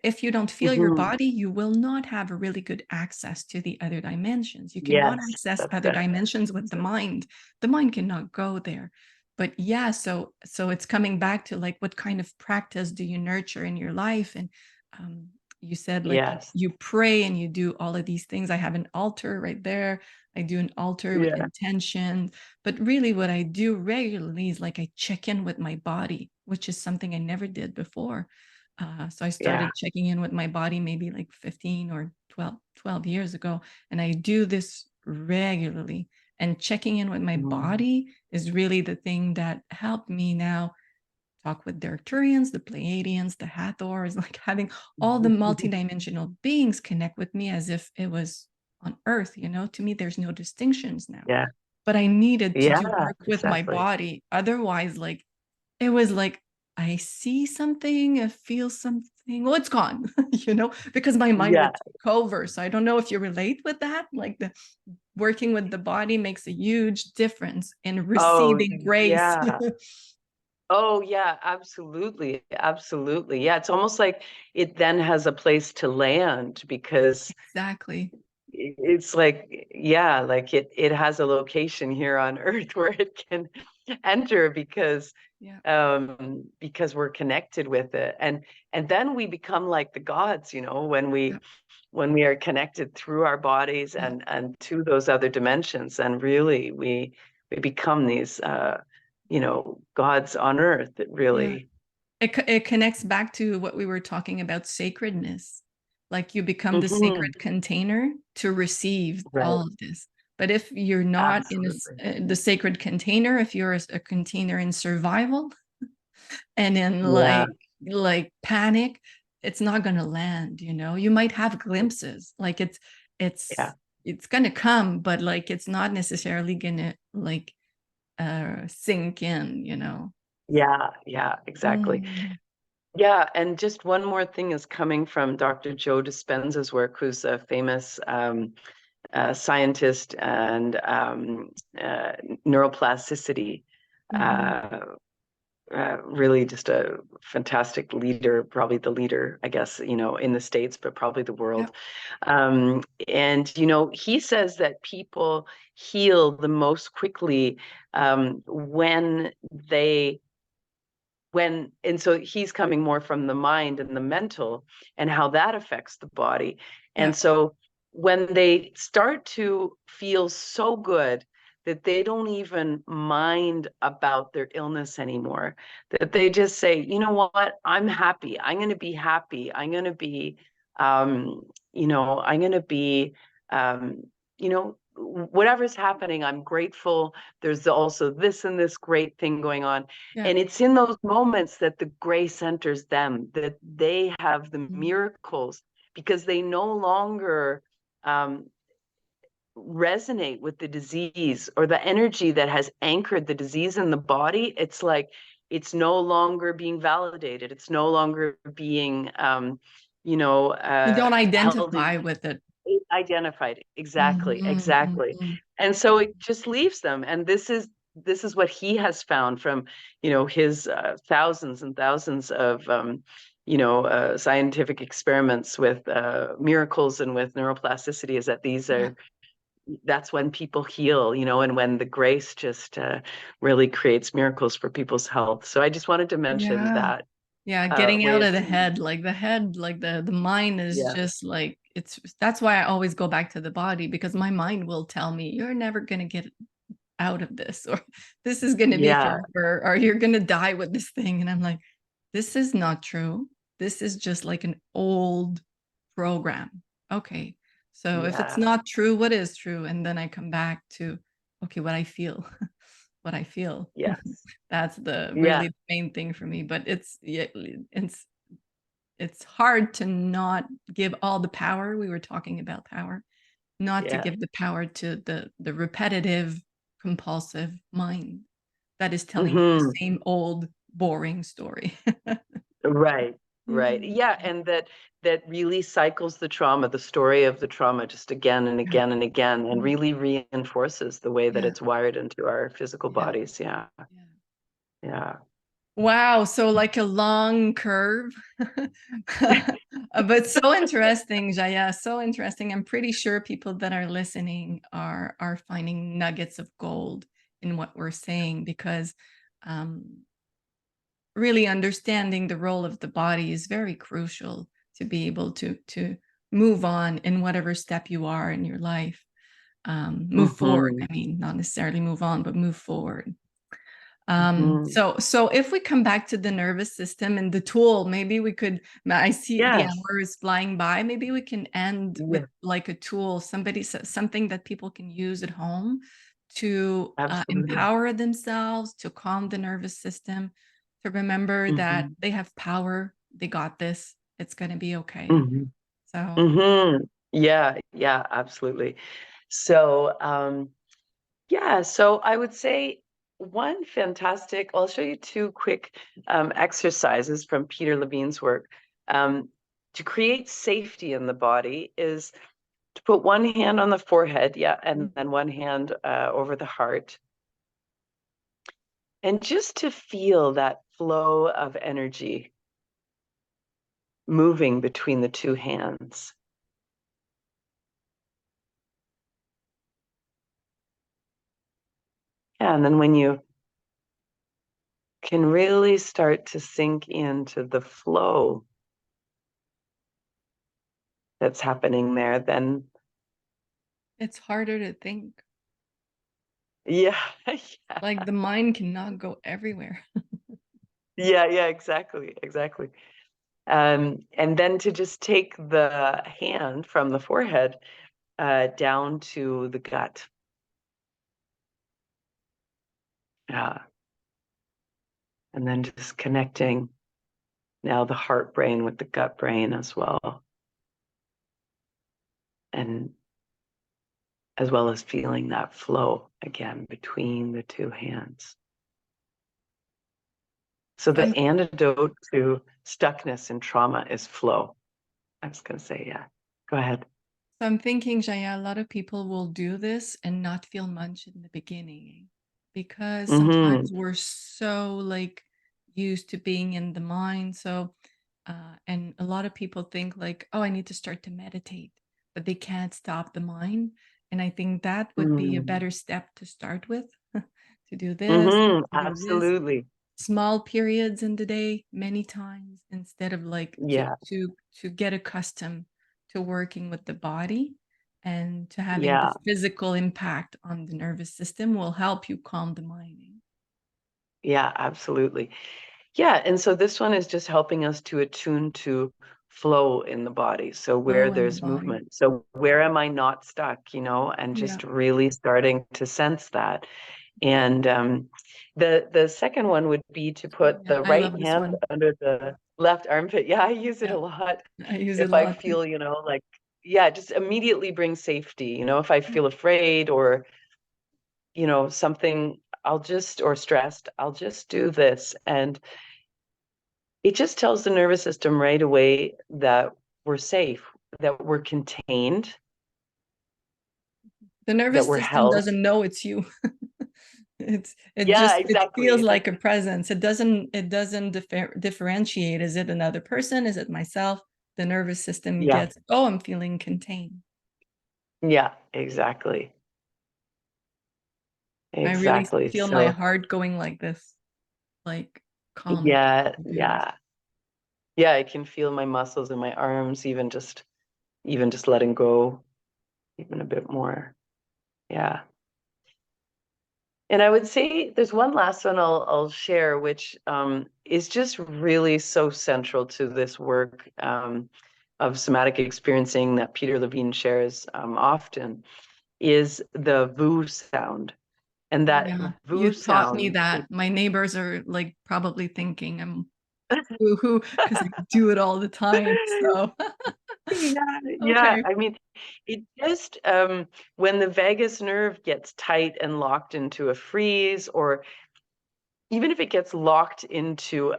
If you don't feel your Hmm. body, you will not have a really good access to the other dimensions. You cannot Yes, access that's other it. dimensions with the mind. The mind cannot go there. But yeah, so it's coming back to like what kind of practice do you nurture in your life? And um, you said like Yes. you pray and you do all of these things. I have an altar right there. I do an altar with Yeah. intention. But really, what I do regularly is like I check in with my body, which is something I never did before. So I Yeah. started checking in with my body maybe like 15 or 12 years ago. And I do this regularly. And checking in with my Mm. body is really the thing that helped me now talk with the Arcturians, the Pleiadians, the Hathors, like having all the multidimensional beings connect with me as if it was on Earth. To me, there's no distinctions now. Yeah. But I needed to do Yeah, work with my exactly. body. Otherwise, like it was like I see something, I feel something. Well, it's gone, because my mind Yeah. would take over. So I don't know if you relate with that. Like the working with the body makes a huge difference in Oh, receiving grace. yeah. Oh, yeah, absolutely. Absolutely. Yeah, it's almost like it then has a place to land, because Exactly. it's like, yeah, like it has a location here on Earth where it can enter, Yeah. because we're connected with it. And then we become like the gods, when Yeah. we are connected through our bodies Yeah. and to those other dimensions. And really we become these gods on Earth. It Yeah. really. It connects back to what we were talking about sacredness. Like you become the Hmm. sacred container to receive Right. all of this. But if you're not in Absolutely. the sacred container, if you're a container in survival and in Yeah. like panic, it's not going to land. You might have glimpses. Like Yeah. it's going to come, but like it's not necessarily going to like sink in. Yeah. Yeah. Exactly. Mm. Yeah, and just one more thing is coming from Dr. Joe Dispenza's work, who's a famous scientist and uh, neuroplasticity. Mhm. Uh, really just a fantastic leader, probably the leader, I guess, in the States, but probably the Yeah. world. And, he says that people heal the most quickly when they and so he's coming more from the mind and the mental and how that affects the body. Yeah. And so when they start to feel so good that they don't even mind about their illness anymore, that they just say, you know what, I'm happy, I'm going to be happy, I'm going to be I'm going to be um, whatever's happening, I'm grateful. There's also this and this great thing going on. Yeah. And it's in those moments that the grace enters them, that they have the Mhm. miracles, because they no longer um, resonate with the disease or the energy that has anchored the disease in the body. It's like it's no longer being validated. It's no longer being, You don't held in, identify with it. identified. Exactly, Mhm, exactly. mhm. And so it just leaves them. And this is what he has found from, his thousands and thousands of scientific experiments with miracles and with neuroplasticity, is that Yeah. that's when people heal, and when the grace just really creates miracles for people's health. So I just wanted to mention Yeah. that Yeah, getting way out of of the thinking. head, like the head, like the mind is Yeah, just like it's that's why I always go back to the body because my mind will tell me you're never going to get out of this or this is going to be yeah, forever or you're going to die with this thing and I'm like this is not true. This is just like an old program. Okay. So if it's yeah, not true, what is true? And then I come back to okay, what I feel. What I feel. yes, That's the yeah, really main thing for me. But yeah, it's hard to not give all the power. We were talking about power, not to yeah. give the power to the repetitive, compulsive mind that is telling you the Hmm. same old boring story. Right, right. Mm. Yeah, and that really cycles the trauma, the story of the trauma, just again and Yeah. again and again, and Mm. really reinforces the way that Yeah. it's wired into our physical Yeah. bodies. Yeah, Yeah. yeah. Wow, so like a long curve. But so interesting, Jaya, so interesting. I'm pretty sure people that are listening are finding nuggets of gold in what we're saying because um, really understanding the role of the body is very crucial to be able to move on in whatever step you are in your life. Move forward. Hmm. I mean, not necessarily move on, but move forward. Hmm. So if we come back to the nervous system and the tool, maybe we could, I see the Yes, hour is flying by. Maybe we can end with yeah, like a tool, something that people can use at home to absolutely. empower themselves, to calm the nervous system, to remember that Hmm. they have power, they got this, it's going to be okay. Hmm. So Hmm. Yeah, yeah, absolutely. So, yeah, so I would say one fantastic, I'll show you two quick exercises from Peter Levine's work. Um, to create safety in the body is to put one hand on the forehead, yeah, and then one hand over the heart. And just to feel that flow of energy moving between the two hands. Yeah, and then when you can really start to sink into the flow that's happening there, then it's harder to think. yeah, Like yeah, the mind cannot go everywhere. yeah, yeah, exactly, exactly. And then to just take the hand from the forehead down to the gut. Yeah. And then just connecting now the heart brain with the gut brain as well. And as well as feeling that flow again between the two hands. So So the antidote to stuckness and trauma is flow. I was going to say, yeah. Go ahead. So I'm thinking, Jaya, a lot of people will do this and not feel much in the beginning because Mm-hmm. sometimes we're so like used to being in the mind. So, and a lot of people think like, oh, I need to start to meditate, but they can't stop the mind. And I think that would be a Mm-hmm. better step to start with, to do this, Mm-hmm. to do this Absolutely. small periods in the day many times instead of like Yeah. to get accustomed to working with the body and to having the Yeah. physical impact on the nervous system will help you calm the mind. Yeah, absolutely. Yeah, and so this one is just helping us to attune to flow in the body. So where Flow in the there's body. movement. So where am I not stuck, and Yeah. just really starting to sense that. And the second one would be to put Yeah, the I right love this hand one. under the left armpit. Yeah, I use it Yeah, a lot. I use it If a I lot too. feel, like, yeah, just immediately bring safety. If I Yeah. feel afraid or, something, or stressed, I'll just do this. And it just tells the nervous system right away that we're safe, that we're contained, The that nervous we're system held. doesn't know it's you. Yeah, It feels exactly. like a presence. It doesn't differentiate. Is it another person? Is it myself? The nervous system Yeah, gets, oh, I'm feeling contained. yeah, exactly. I really Exactly. feel my So heart going like this, like calming. yeah, Do this. yeah. Yeah, I can feel my muscles in my arms, even just letting go even a bit more. Yeah. And I would say there's one last one I'll share, which is just really so central to this work of somatic experiencing that Peter Levine shares often, is the VU sound. And that Yeah, you VU taught me sound, that. My neighbors are like probably thinking I'm woohoo because I do it all the time. So yeah, yeah. okay. I mean, it just when the vagus nerve gets tight and locked into a freeze, or even if it gets locked into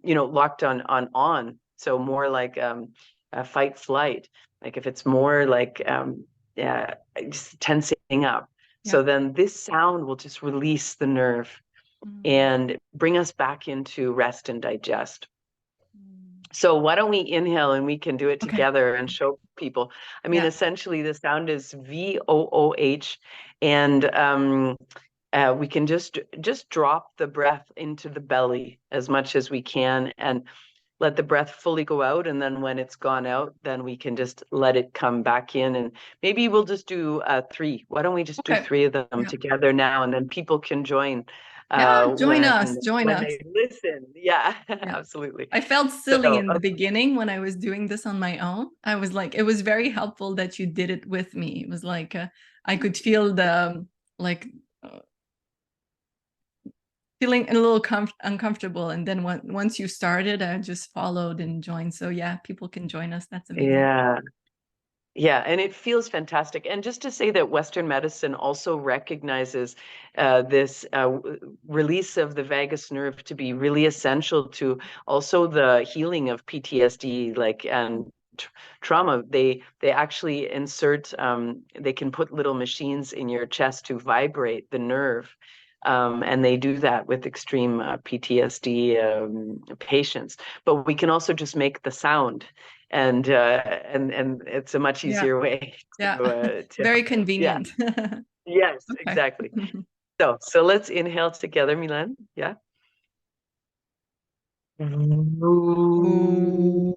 locked on, so more like a fight flight, like if it's more like yeah, just tensing up, Yeah. so then this sound will just release the nerve Mm, and bring us back into rest and digest. mm. So why don't we inhale and we can do it Okay. together and show people. I mean, Yeah. essentially the sound is VOOH, and we can just drop the breath into the belly as much as we can and let the breath fully go out. And then when it's gone out, then we can just let it come back in. And maybe we'll just do three. Why don't we just do Okay. three of them Yeah. together now, and then people can join Yeah. Join us. when Join us. they listen. Yeah, Yeah. absolutely. I felt So silly in the beginning when I was doing this on my own. I was like, it was very helpful that you did it with me. It was like I could feel the like uh, feeling a little uncomfortable, and then once you started, I just followed and joined. So yeah, people can join us. That's amazing. yeah. Yeah, and it feels fantastic. And just to say that Western medicine also recognizes this release of the vagus nerve to be really essential to also the healing of PTSD, like and trauma. They actually insert. They can put little machines in your chest to vibrate the nerve. And they do that with extreme PTSD patients. But we can also just make the sound, and it's a much Yeah. easier way Yeah. to Very help. Yeah. convenient. Yes, Okay. exactly. So let's inhale together, Mylène. Yeah. Ooh.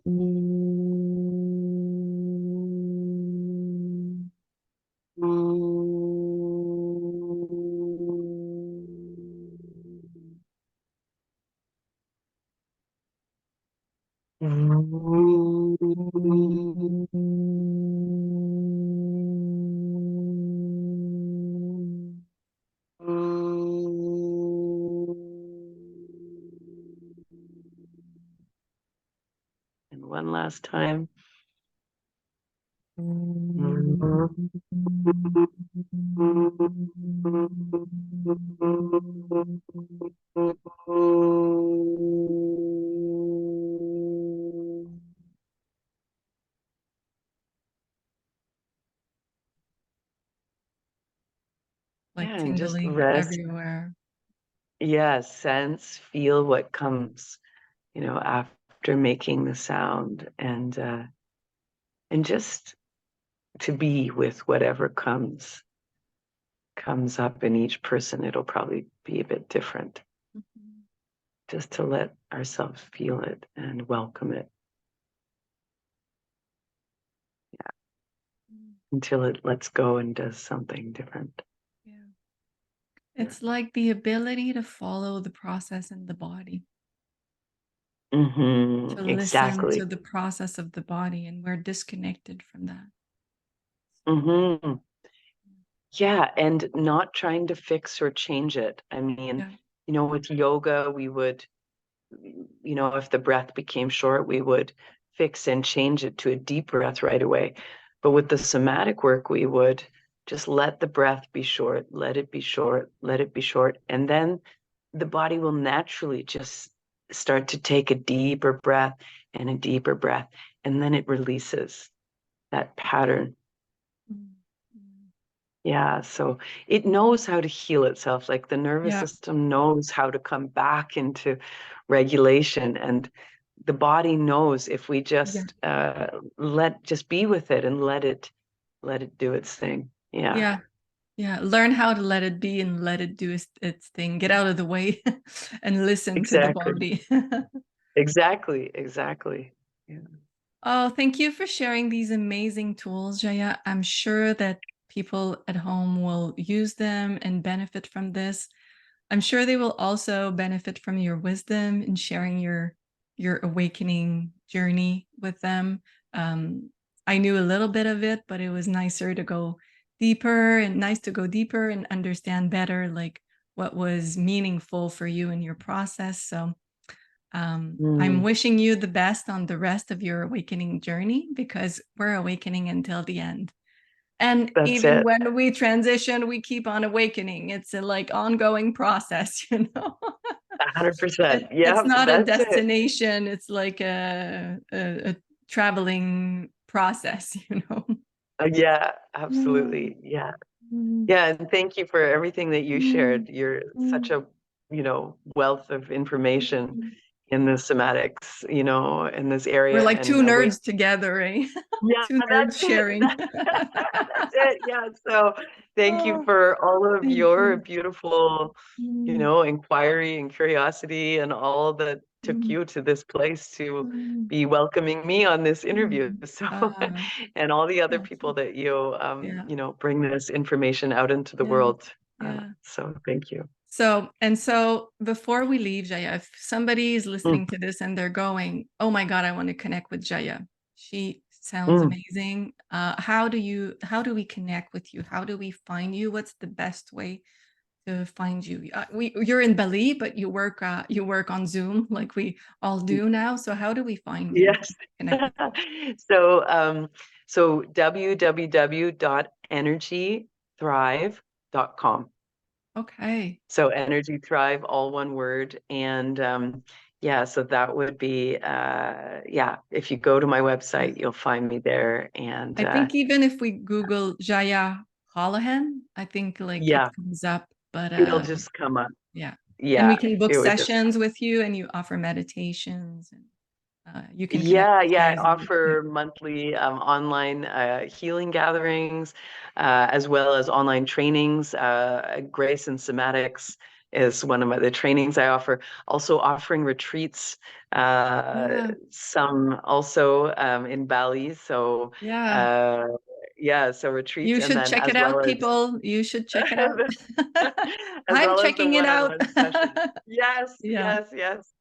And one last time. Like Yeah, and just tingling rest. everywhere. Yeah, sense, feel what comes, after making the sound, and just to be with whatever comes up in each person. It'll probably be a bit different. Mhm. Just to let ourselves feel it and welcome it Mm. until it lets go and does something different. Yeah. Yeah. It's like the ability to follow the process in the body, to listen Exactly. to the process of the body, and we're disconnected from that. hmm Yeah, and not trying to fix or change it. I mean, Yeah. with yoga, we would, if the breath became short, we would fix and change it to a deep breath right away. But with the somatic work, we would Just let the breath be short, let it be short, let it be short. And then the body will naturally just start to take a deeper breath and a deeper breath. And then it releases that pattern. Yeah, so it knows how to heal itself. Like the nervous Yeah. system knows how to come back into regulation, and the body knows if we Yeah. just just be with it and let it do its thing. Yeah, Yeah. Yeah. Learn how to let it be and let it do its thing. Get out of the way and listen to the exactly, body. exactly. Yeah. Oh, thank you for sharing these amazing tools, Jaya. I'm sure that people at home will use them and benefit from this. I'm sure they will also benefit from your wisdom in sharing your awakening journey with them. I knew a little bit of it, but it was nicer to go deeper and nice to go deeper and understand better like what was meaningful for you in your process. So I'm Mm, wishing you the best on the rest of your awakening journey because we're awakening until the end. And that's even it. when we transition, we keep on awakening. It's a like ongoing process, you know. 100%. It's Yeah, not a that's it. destination. It's like a traveling process, you know. Yeah, Mm, absolutely. Yeah. mm, Yeah, and thank you for everything that you mm, shared. You're such mm, a, wealth of information mm. in the somatics, in this We're area like two and awake. nerds together, eh? Yeah, Two nerds that's it. sharing. That's it. Yeah. So thank you Oh, for all of thank your you. beautiful, Mm, inquiry and curiosity and all that took mm, you to this place to mm, be welcoming me on this interview. mm. So, Ah, and all the other oh, people that you, yeah, bring this information out into the yeah, world. yeah. So thank you. So before we leave, Jaya, if somebody is Mm, listening to this and they're going, "Oh my God, I want to connect with Jaya. She sounds mm. amazing." How do we connect with you? How do we find you? What's the best way to find you? You're in Bali, but you work on Zoom like we all do now. So how do we find you? Yes. Connect with you? So, www.energythrive.com. Okay. So Energy Thrive, all one word. And yeah, so that would be, yeah, if you go to my Yeah. website, you'll find me there. And I think even if we Google Jaya Hollohan, I think like it yeah, comes up. But it'll just come up. yeah. And Yeah, we can book it would just sessions with you and you offer meditations and you can connect Yeah, with yeah, I guys. Yeah. offer monthly online healing gatherings, as well as online trainings. Grace and Somatics is one of the trainings I offer. Also offering retreats, Yeah. some also in Bali. So Yeah. uh, yeah, so retreats, You and should then check it as out, well as people. You should check it out. as I'm well as the checking it out. one-on-one sessions. Yes, Yeah. yes, yes.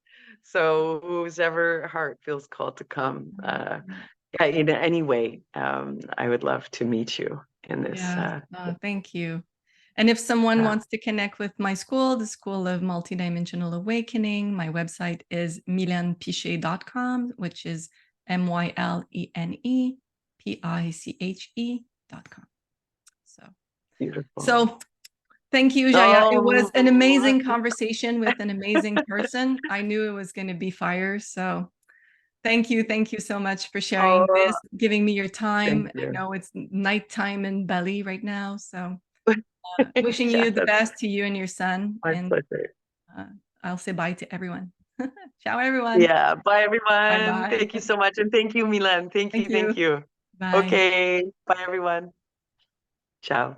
So whose ever heart feels called to come, Yeah. yeah, in any way, I would love to meet you in this. Yeah. Thank you. And if someone Yeah, wants to connect with my school, the School of Multidimensional Awakening, my website is mylenepichet.com, which is MYLENEPICHE.com. So, beautiful. so thank you, Jaya. It was an Oh, amazing conversation with an amazing person. I knew it was going to be fire. So thank you. Thank you so much for sharing oh, this, giving me your thank time. I you. know it's nighttime in Bali right now. So wishing Yeah, you the that's best to you and your son. my And pleasure. uh, I'll say bye to everyone. Ciao, everyone. Yeah, bye Bye everyone. bye. Thank you so much, and thank you, Mylène. Thank Thank you, thank you. you. Bye. Okay, bye everyone. Ciao.